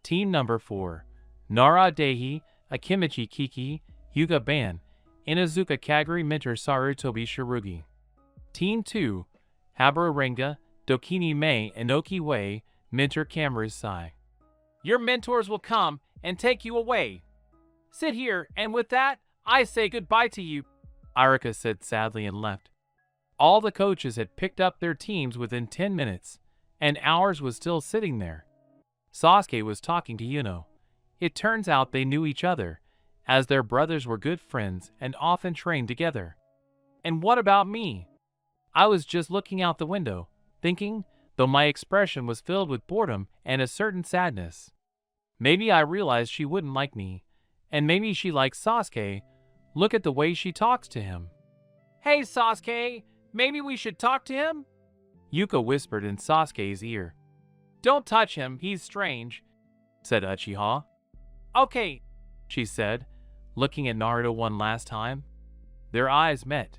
Team number 4. Nara Dehi, Akimichi Kiki, Hyuga Ban, Inazuka Kaguri mentor Sarutobi Shirugi. Team 2. Habaru Renga, Dokini Mei, Inoki Wei, mentor Cameras Sai. Your mentors will come and take you away. Sit here, and with that, I say goodbye to you, Arika said sadly and left. All the coaches had picked up their teams within 10 minutes, and ours was still sitting there. Sasuke was talking to Yuno. It turns out they knew each other, as their brothers were good friends and often trained together. And what about me? I was just looking out the window, thinking, though my expression was filled with boredom and a certain sadness. Maybe I realized she wouldn't like me, and maybe she likes Sasuke. Look at the way she talks to him. Hey Sasuke, maybe we should talk to him? Yuko whispered in Sasuke's ear. Don't touch him, he's strange, said Uchiha. Okay, she said, looking at Naruto one last time. Their eyes met.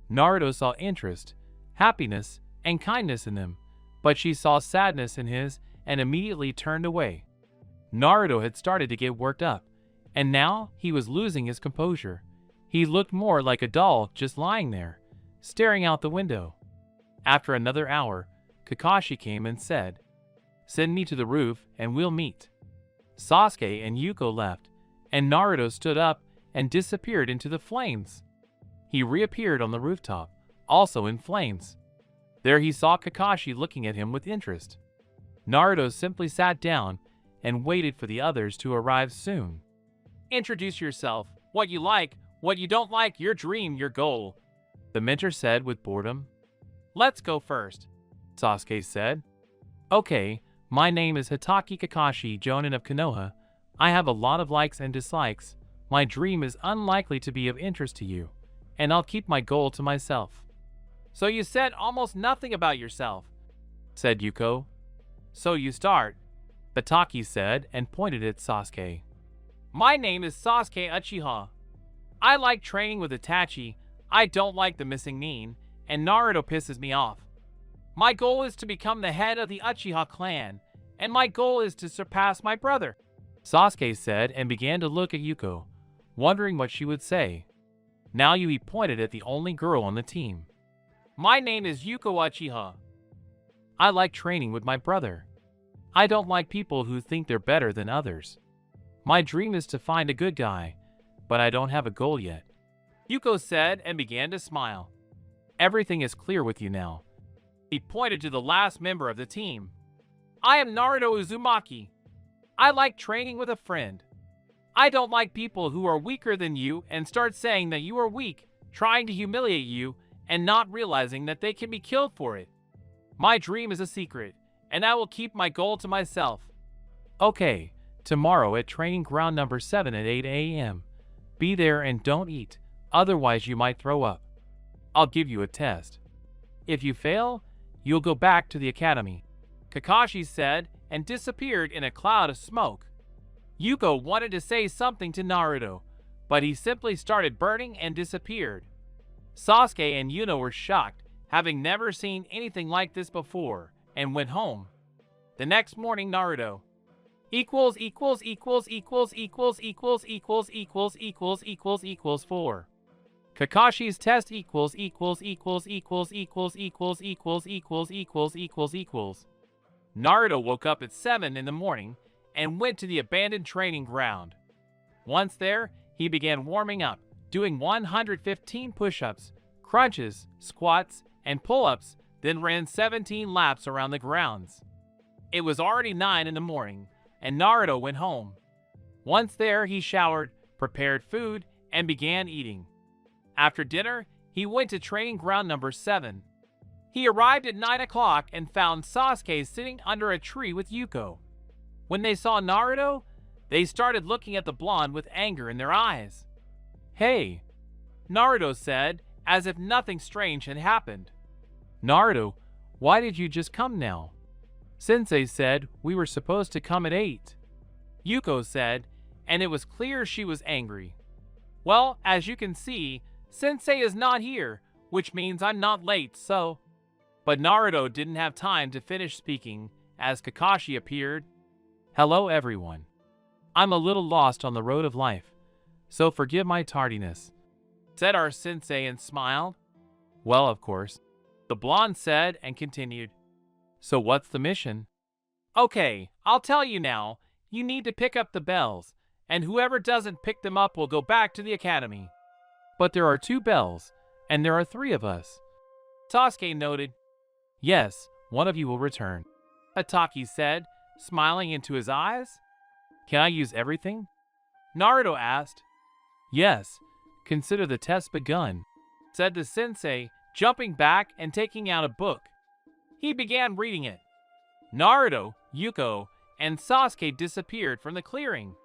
Naruto saw interest, happiness, and kindness in them, but she saw sadness in his and immediately turned away. Naruto had started to get worked up, and now he was losing his composure. He looked more like a doll just lying there, staring out the window. After another hour, Kakashi came and said, "Send me to the roof and we'll meet." Sasuke and Yuko left, and Naruto stood up and disappeared into the flames. He reappeared on the rooftop, also in flames. There he saw Kakashi looking at him with interest. Naruto simply sat down and waited for the others to arrive soon. Introduce yourself, what you like, what you don't like, your dream, your goal, the mentor said with boredom. Let's go first, Sasuke said. Okay, my name is Hitaki Kakashi Jonin of Konoha. I have a lot of likes and dislikes. My dream is unlikely to be of interest to you, and I'll keep my goal to myself. So you said almost nothing about yourself, said Yuko. So you start, Hitaki said and pointed at Sasuke. My name is Sasuke Uchiha. I like training with Itachi. I don't like the missing Nin, and Naruto pisses me off. My goal is to become the head of the Uchiha clan, and my goal is to surpass my brother, Sasuke said and began to look at Yuko, wondering what she would say. Now Yui pointed at the only girl on the team. My name is Yuko Uchiha. I like training with my brother. I don't like people who think they're better than others. My dream is to find a good guy, but I don't have a goal yet, Yuko said and began to smile. Everything is clear with you now. He pointed to the last member of the team. I am Naruto Uzumaki. I like training with a friend. I don't like people who are weaker than you and start saying that you are weak, trying to humiliate you, and not realizing that they can be killed for it. My dream is a secret, and I will keep my goal to myself. Okay, tomorrow at training ground number 7 at 8 a.m. Be there and don't eat, otherwise you might throw up. I'll give you a test. If you fail, you'll go back to the academy, Kakashi said and disappeared in a cloud of smoke. Yuko wanted to say something to Naruto, but he simply started burning and disappeared. Sasuke and Yuno were shocked, having never seen anything like this before, and went home. The next morning, Naruto equals 4. Kakashi's test equals. Naruto woke up at 7 in the morning and went to the abandoned training ground. Once there, he began warming up, doing 115 push-ups, crunches, squats, and pull-ups, then ran 17 laps around the grounds. It was already 9 in the morning, and Naruto went home. Once there, he showered, prepared food, and began eating. After dinner, he went to training ground number 7. He arrived at 9 o'clock and found Sasuke sitting under a tree with Yuko. When they saw Naruto, they started looking at the blonde with anger in their eyes. "Hey," Naruto said, as if nothing strange had happened. "Naruto, why did you just come now?" "Sensei said we were supposed to come at 8. Yuko said, and it was clear she was angry. "Well, as you can see, Sensei is not here, which means I'm not late, so..." But Naruto didn't have time to finish speaking as Kakashi appeared. "Hello everyone. I'm a little lost on the road of life, so forgive my tardiness," said our sensei and smiled. "Well, of course," the blonde said and continued. "So what's the mission?" "Okay, I'll tell you now. You need to pick up the bells, and whoever doesn't pick them up will go back to the academy." "But there are 2 bells, and there are 3 of us," Sasuke noted. "Yes, one of you will return," Itachi said, smiling into his eyes. "Can I use everything?" Naruto asked. "Yes, consider the test begun," said the sensei, jumping back and taking out a book. He began reading it. Naruto, Yuko, and Sasuke disappeared from the clearing.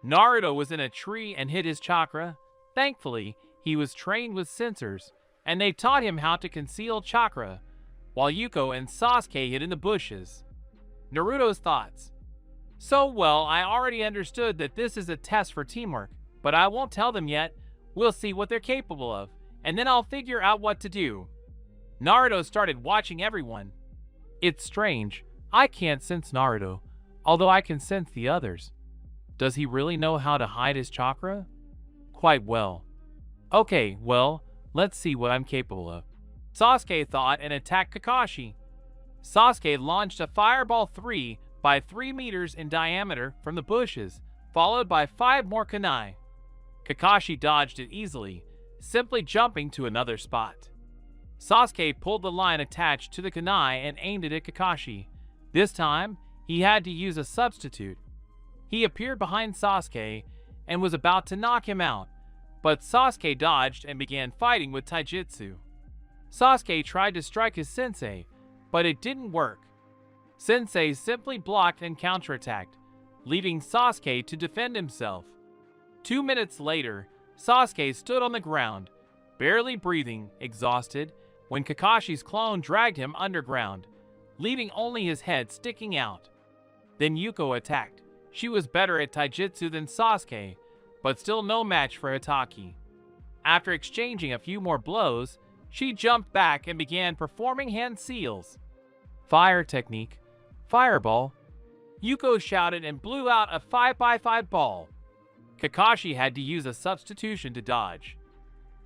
Naruto was in a tree and hid his chakra. Thankfully, he was trained with sensors, and they taught him how to conceal chakra, while Yuko and Sasuke hid in the bushes. Naruto's thoughts. "So, well, I already understood that this is a test for teamwork, but I won't tell them yet. We'll see what they're capable of, and then I'll figure out what to do." Naruto started watching everyone. "It's strange. I can't sense Naruto, although I can sense the others. Does he really know how to hide his chakra?" "Quite well." "Okay, well, let's see what I'm capable of," Sasuke thought and attacked Kakashi. Sasuke launched a fireball 3 by 3 meters in diameter from the bushes, followed by 5 more kunai. Kakashi dodged it easily, simply jumping to another spot. Sasuke pulled the line attached to the kunai and aimed it at Kakashi. This time, he had to use a substitute. He appeared behind Sasuke and was about to knock him out, but Sasuke dodged and began fighting with taijutsu. Sasuke tried to strike his sensei, but it didn't work. Sensei simply blocked and counterattacked, leaving Sasuke to defend himself. 2 minutes later, Sasuke stood on the ground, barely breathing, exhausted, when Kakashi's clone dragged him underground, leaving only his head sticking out. Then Yuko attacked. She was better at taijutsu than Sasuke, but still no match for Itachi. After exchanging a few more blows, she jumped back and began performing hand seals. "Fire technique. Fireball," Yuko shouted and blew out a 5x5 ball. Kakashi had to use a substitution to dodge.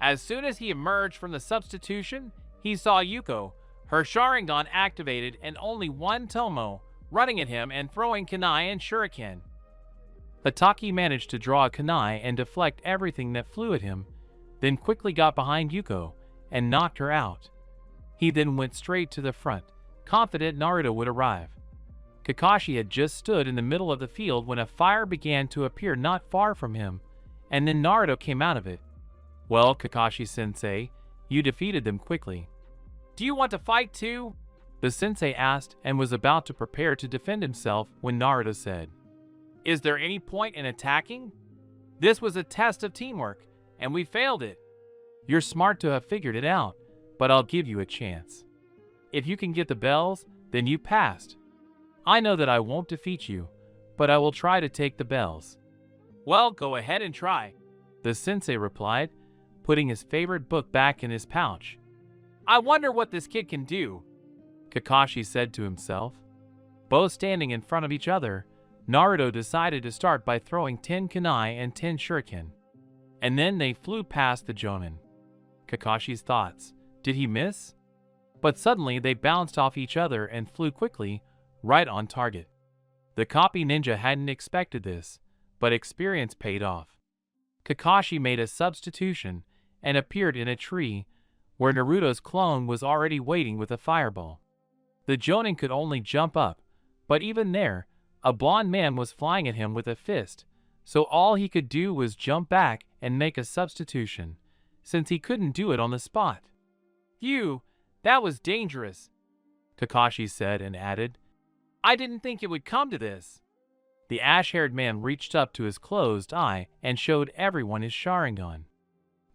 As soon as he emerged from the substitution, he saw Yuko, her Sharingan activated and only one Tomo, running at him and throwing kunai and shuriken. Itachi managed to draw a kunai and deflect everything that flew at him, then quickly got behind Yuko and knocked her out. He then went straight to the front, confident Naruto would arrive. Kakashi had just stood in the middle of the field when a fire began to appear not far from him, and then Naruto came out of it. "Well, Kakashi-sensei, you defeated them quickly. Do you want to fight too?" the sensei asked and was about to prepare to defend himself when Naruto said, "Is there any point in attacking? This was a test of teamwork, and we failed it. You're smart to have figured it out, but I'll give you a chance. If you can get the bells, then you passed. I know that I won't defeat you, but I will try to take the bells." "Well, go ahead and try," the sensei replied, putting his favorite book back in his pouch. "I wonder what this kid can do," Kakashi said to himself. Both standing in front of each other, Naruto decided to start by throwing 10 kunai and 10 shuriken. And then they flew past the Jonin. Kakashi's thoughts, did he miss? But suddenly they bounced off each other and flew quickly, right on target. The copy ninja hadn't expected this, but experience paid off. Kakashi made a substitution and appeared in a tree where Naruto's clone was already waiting with a fireball. The Jonin could only jump up, but even there, a blond man was flying at him with a fist, so all he could do was jump back and make a substitution, since he couldn't do it on the spot. "Phew, that was dangerous," Kakashi said and added, "I didn't think it would come to this." The ash-haired man reached up to his closed eye and showed everyone his Sharingan.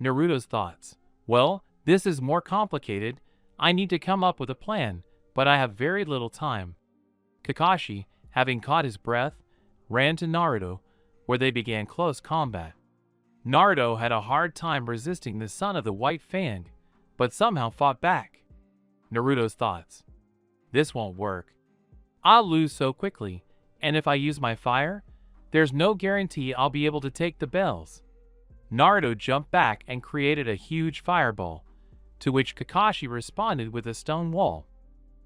Naruto's thoughts. Well, this is more complicated. I need to come up with a plan, but I have very little time. Kakashi, having caught his breath, ran to Naruto, where they began close combat. Naruto had a hard time resisting the son of the White Fang, but somehow fought back. Naruto's thoughts. This won't work. I'll lose so quickly, and if I use my fire, there's no guarantee I'll be able to take the bells. Naruto jumped back and created a huge fireball, to which Kakashi responded with a stone wall.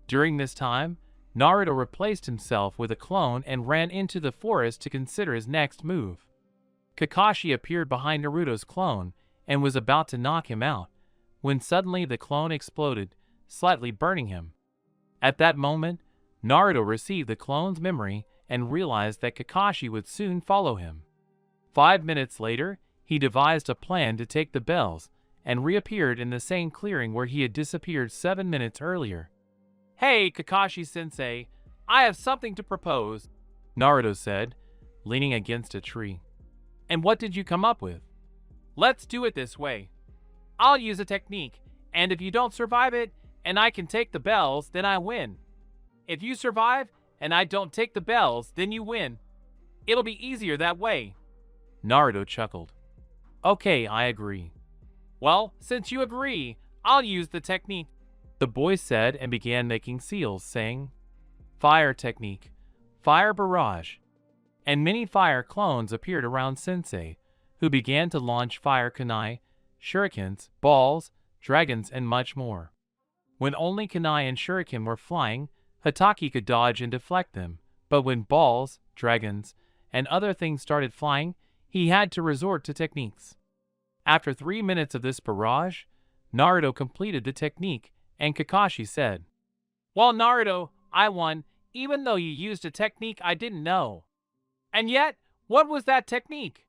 During this time, Naruto replaced himself with a clone and ran into the forest to consider his next move. Kakashi appeared behind Naruto's clone and was about to knock him out, when suddenly the clone exploded, slightly burning him. At that moment, Naruto received the clone's memory and realized that Kakashi would soon follow him. 5 minutes later, he devised a plan to take the bells and reappeared in the same clearing where he had disappeared 7 minutes earlier. "Hey, Kakashi-sensei, I have something to propose," Naruto said, leaning against a tree. "And what did you come up with?" "Let's do it this way. I'll use a technique, and if you don't survive it, and I can take the bells, then I win. If you survive, and I don't take the bells, then you win. It'll be easier that way." Naruto chuckled. "Okay, I agree." "Well, since you agree, I'll use the technique," the boy said and began making seals, saying, "Fire technique, fire barrage." And many fire clones appeared around Sensei, who began to launch fire kunai, shurikens, balls, dragons, and much more. When only kunai and shuriken were flying, Hatake could dodge and deflect them, but when balls, dragons, and other things started flying, he had to resort to techniques. After 3 minutes of this barrage, Naruto completed the technique, and Kakashi said, "Well, Naruto, I won, even though you used a technique I didn't know." "And yet, what was that technique?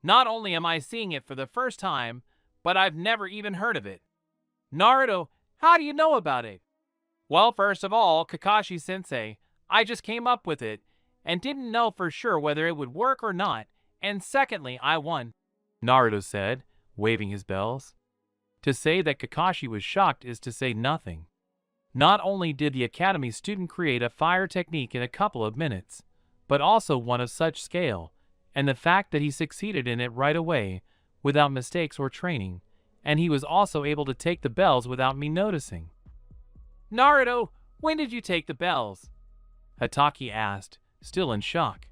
Not only am I seeing it for the first time, but I've never even heard of it." "Naruto, how do you know about it?" "Well, first of all, Kakashi-sensei, I just came up with it, and didn't know for sure whether it would work or not, and secondly, I won," Naruto said, waving his bells. To say that Kakashi was shocked is to say nothing. Not only did the Academy student create a fire technique in a couple of minutes, but also one of such scale, and the fact that he succeeded in it right away, without mistakes or training, and he was also able to take the bells without me noticing. "Naruto, when did you take the bells?" Hatake asked, still in shock.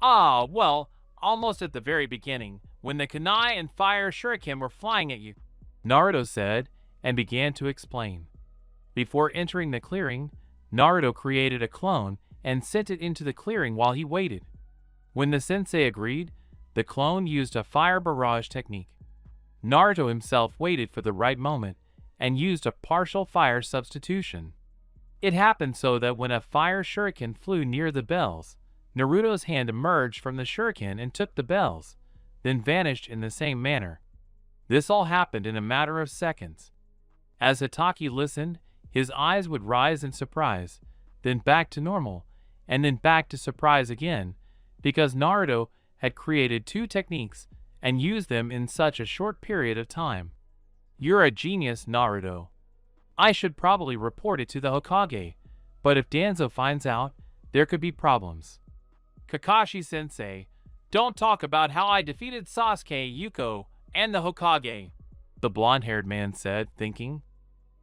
"Ah, well, almost at the very beginning, when the kunai and fire shuriken were flying at you," Naruto said, and began to explain. Before entering the clearing, Naruto created a clone and sent it into the clearing while he waited. When the sensei agreed, the clone used a fire barrage technique. Naruto himself waited for the right moment and used a partial fire substitution. It happened so that when a fire shuriken flew near the bells, Naruto's hand emerged from the shuriken and took the bells, then vanished in the same manner. This all happened in a matter of seconds. As Hatake listened, his eyes would rise in surprise, then back to normal, and then back to surprise again, because Naruto had created 2 techniques and used them in such a short period of time. "You're a genius, Naruto. I should probably report it to the Hokage, but if Danzo finds out, there could be problems." "Kakashi-sensei, don't talk about how I defeated Sasuke, Yuko, and the Hokage," the blonde-haired man said, thinking.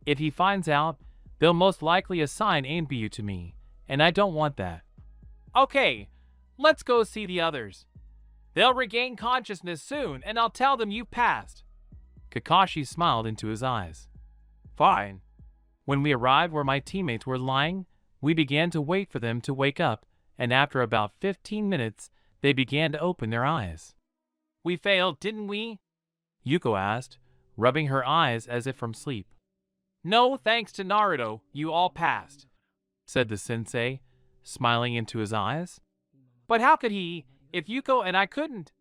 "If he finds out, they'll most likely assign Ainbyu to me, and I don't want that." "Okay, let's go see the others. They'll regain consciousness soon, and I'll tell them you passed." Kakashi smiled into his eyes. "Fine." When we arrived where my teammates were lying, we began to wait for them to wake up, and after about 15 minutes, they began to open their eyes. "We failed, didn't we?" Yuko asked, rubbing her eyes as if from sleep. "No, thanks to Naruto, you all passed," said the sensei, smiling into his eyes. "But how could he, if Yuko and I couldn't?"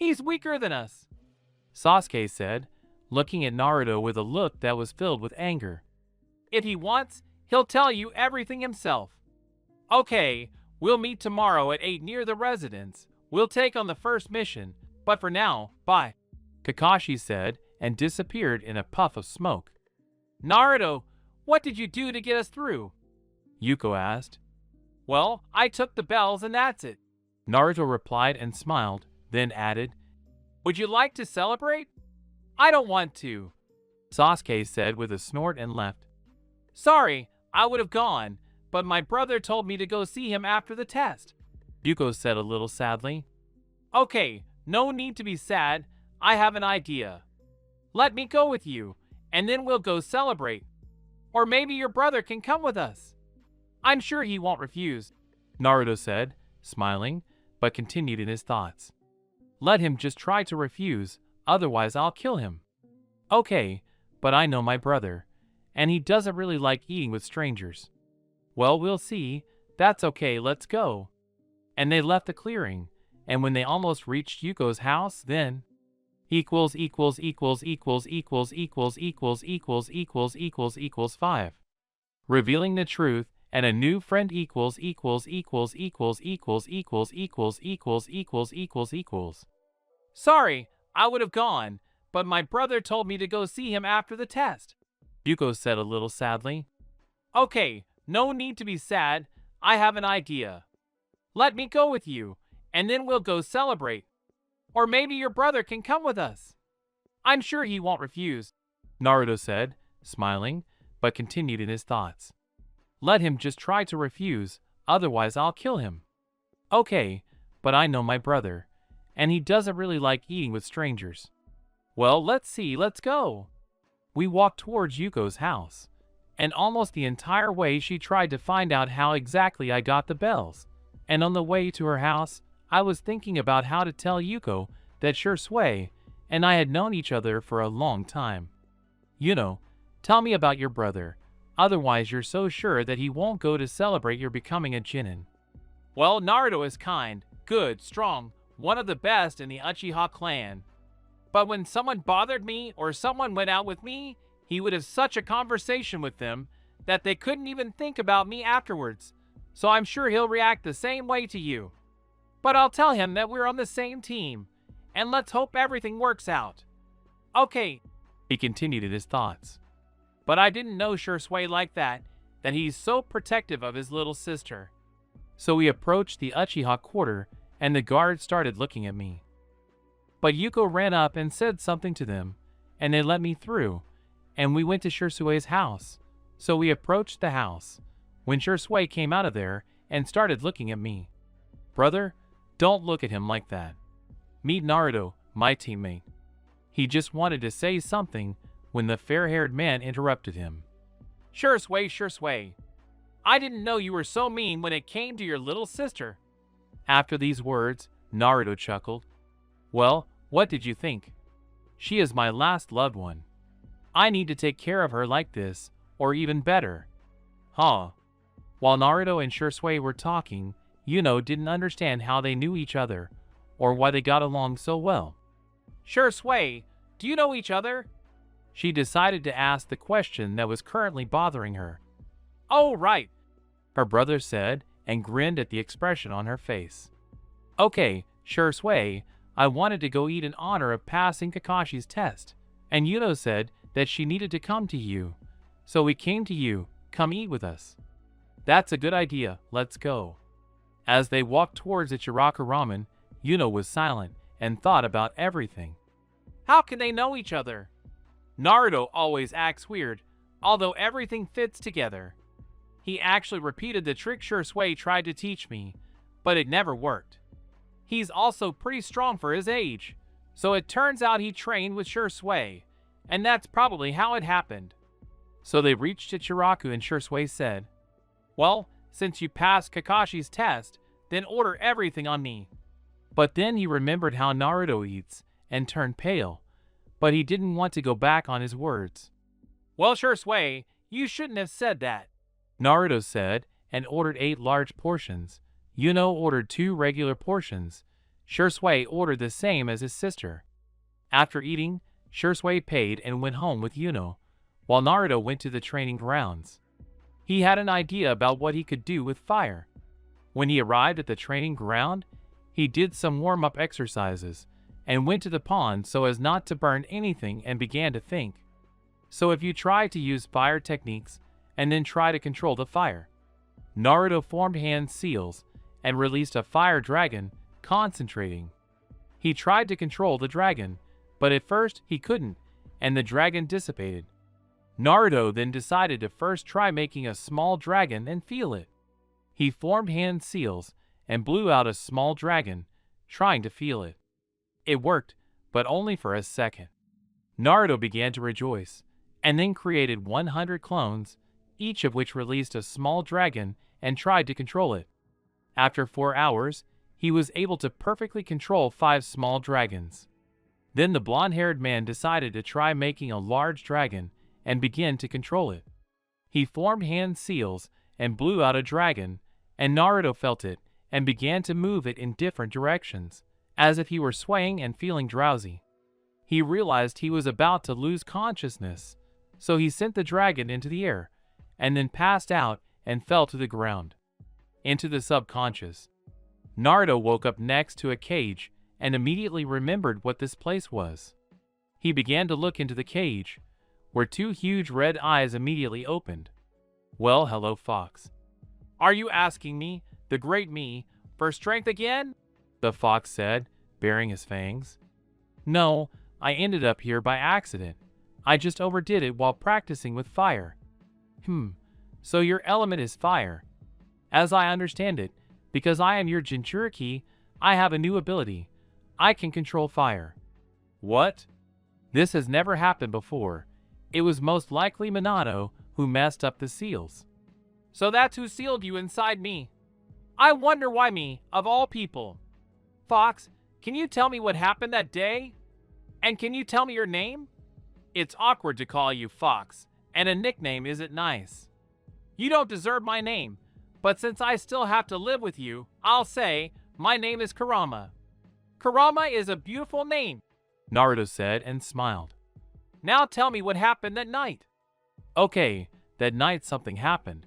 He's weaker than us, Sasuke said, looking at Naruto with a look that was filled with anger. If he wants, he'll tell you everything himself. Okay, we'll meet tomorrow at 8 near the residence. We'll take on the first mission, but for now, bye, Kakashi said and disappeared in a puff of smoke. Naruto, what did you do to get us through? Yuko asked. Well, I took the bells and that's it, Naruto replied and smiled, then added, Would you like to celebrate? I don't want to, Sasuke said with a snort and left. Sorry, I would have gone, but my brother told me to go see him after the test, Yuko said a little sadly. Okay, no need to be sad. I have an idea. Let me go with you, and then we'll go celebrate. Or maybe your brother can come with us. I'm sure he won't refuse, Naruto said, smiling, but continued in his thoughts. Let him just try to refuse, otherwise I'll kill him. Okay, but I know my brother, and he doesn't really like eating with strangers. Well, we'll see. That's okay, let's go. And they left the clearing, and when they almost reached Yuko's house, then equals 5. Revealing the truth, and a new friend equals. Sorry, I would have gone, but my brother told me to go see him after the test, Yuko said a little sadly. Okay, no need to be sad. I have an idea. Let me go with you, and then we'll go celebrate. Or maybe your brother can come with us. I'm sure he won't refuse, Naruto said, smiling, but continued in his thoughts. Let him just try to refuse, otherwise I'll kill him. Okay, but I know my brother, and he doesn't really like eating with strangers. Well, let's see, let's go. We walked towards Yuko's house, and almost the entire way she tried to find out how exactly I got the bells. And on the way to her house, I was thinking about how to tell Yuko that Shui and I had known each other for a long time. Tell me about your brother, otherwise you're so sure that he won't go to celebrate your becoming a Chunin. Well, Naruto is kind, good, strong, one of the best in the Uchiha clan. But when someone bothered me or someone went out with me, he would have such a conversation with them that they couldn't even think about me afterwards. So I'm sure he'll react the same way to you. But I'll tell him that we're on the same team, and let's hope everything works out. Okay, he continued in his thoughts. But I didn't know Shui like that he's so protective of his little sister. So we approached the Uchiha quarter, and the guards started looking at me. But Yuko ran up and said something to them, and they let me through, and we went to Shui's house. So we approached the house, when Shui came out of there and started looking at me. Brother, don't look at him like that. Meet Naruto, my teammate. He just wanted to say something when the fair-haired man interrupted him. Shui. I didn't know you were so mean when it came to your little sister. After these words, Naruto chuckled. Well, what did you think? She is my last loved one. I need to take care of her like this, or even better. Huh. While Naruto and Shui were talking, Yuno didn't understand how they knew each other, or why they got along so well. Shui, do you know each other? She decided to ask the question that was currently bothering her. Oh, right, her brother said, and grinned at the expression on her face. Okay, Shui, I wanted to go eat in honor of passing Kakashi's test, and Yuno said that she needed to come to you. So we came to you, come eat with us. That's a good idea, let's go. As they walked towards the Ichiraku ramen, Yuno was silent and thought about everything. How can they know each other? Naruto always acts weird, although everything fits together. He actually repeated the trick Shui tried to teach me, but it never worked. He's also pretty strong for his age, so it turns out he trained with Shui, and that's probably how it happened. So they reached Ichiraku and Shui said, Well, since you passed Kakashi's test, then order everything on me. But then he remembered how Naruto eats and turned pale, but he didn't want to go back on his words. Well, Shui, you shouldn't have said that, Naruto said, and ordered 8 large portions. Yuno ordered 2 regular portions. Shui ordered the same as his sister. After eating, Shui paid and went home with Yuno, while Naruto went to the training grounds. He had an idea about what he could do with fire. When he arrived at the training ground, he did some warm-up exercises and went to the pond so as not to burn anything and began to think. So if you try to use fire techniques and then try to control the fire. Naruto formed hand seals and released a fire dragon, concentrating. He tried to control the dragon, but at first he couldn't, and the dragon dissipated. Naruto then decided to first try making a small dragon and feel it. He formed hand seals and blew out a small dragon, trying to feel it. It worked, but only for a second. Naruto began to rejoice, and then created 100 clones, each of which released a small dragon and tried to control it. After 4 hours, he was able to perfectly control 5 small dragons. Then the blonde-haired man decided to try making a large dragon and begin to control it. He formed hand seals and blew out a dragon, and Naruto felt it and began to move it in different directions, as if he were swaying and feeling drowsy. He realized he was about to lose consciousness, so he sent the dragon into the air, and then passed out and fell to the ground, into the subconscious. Naruto woke up next to a cage and immediately remembered what this place was. He began to look into the cage, where 2 huge red eyes immediately opened. "Well, hello, Fox. Are you asking me, the great me, for strength again?" the fox said, baring his fangs. "No, I ended up here by accident. I just overdid it while practicing with fire." So your element is fire. As I understand it, because I am your Jinchuriki, I have a new ability. I can control fire." "What?" "This has never happened before. It was most likely Minato who messed up the seals." "So that's who sealed you inside me. I wonder why me, of all people." "Fox, can you tell me what happened that day? And can you tell me your name?" "It's awkward to call you Fox, and a nickname isn't nice. You don't deserve my name, but since I still have to live with you, I'll say my name is Kurama." "Kurama is a beautiful name," Naruto said and smiled. "Now tell me what happened that night." "Okay, that night something happened.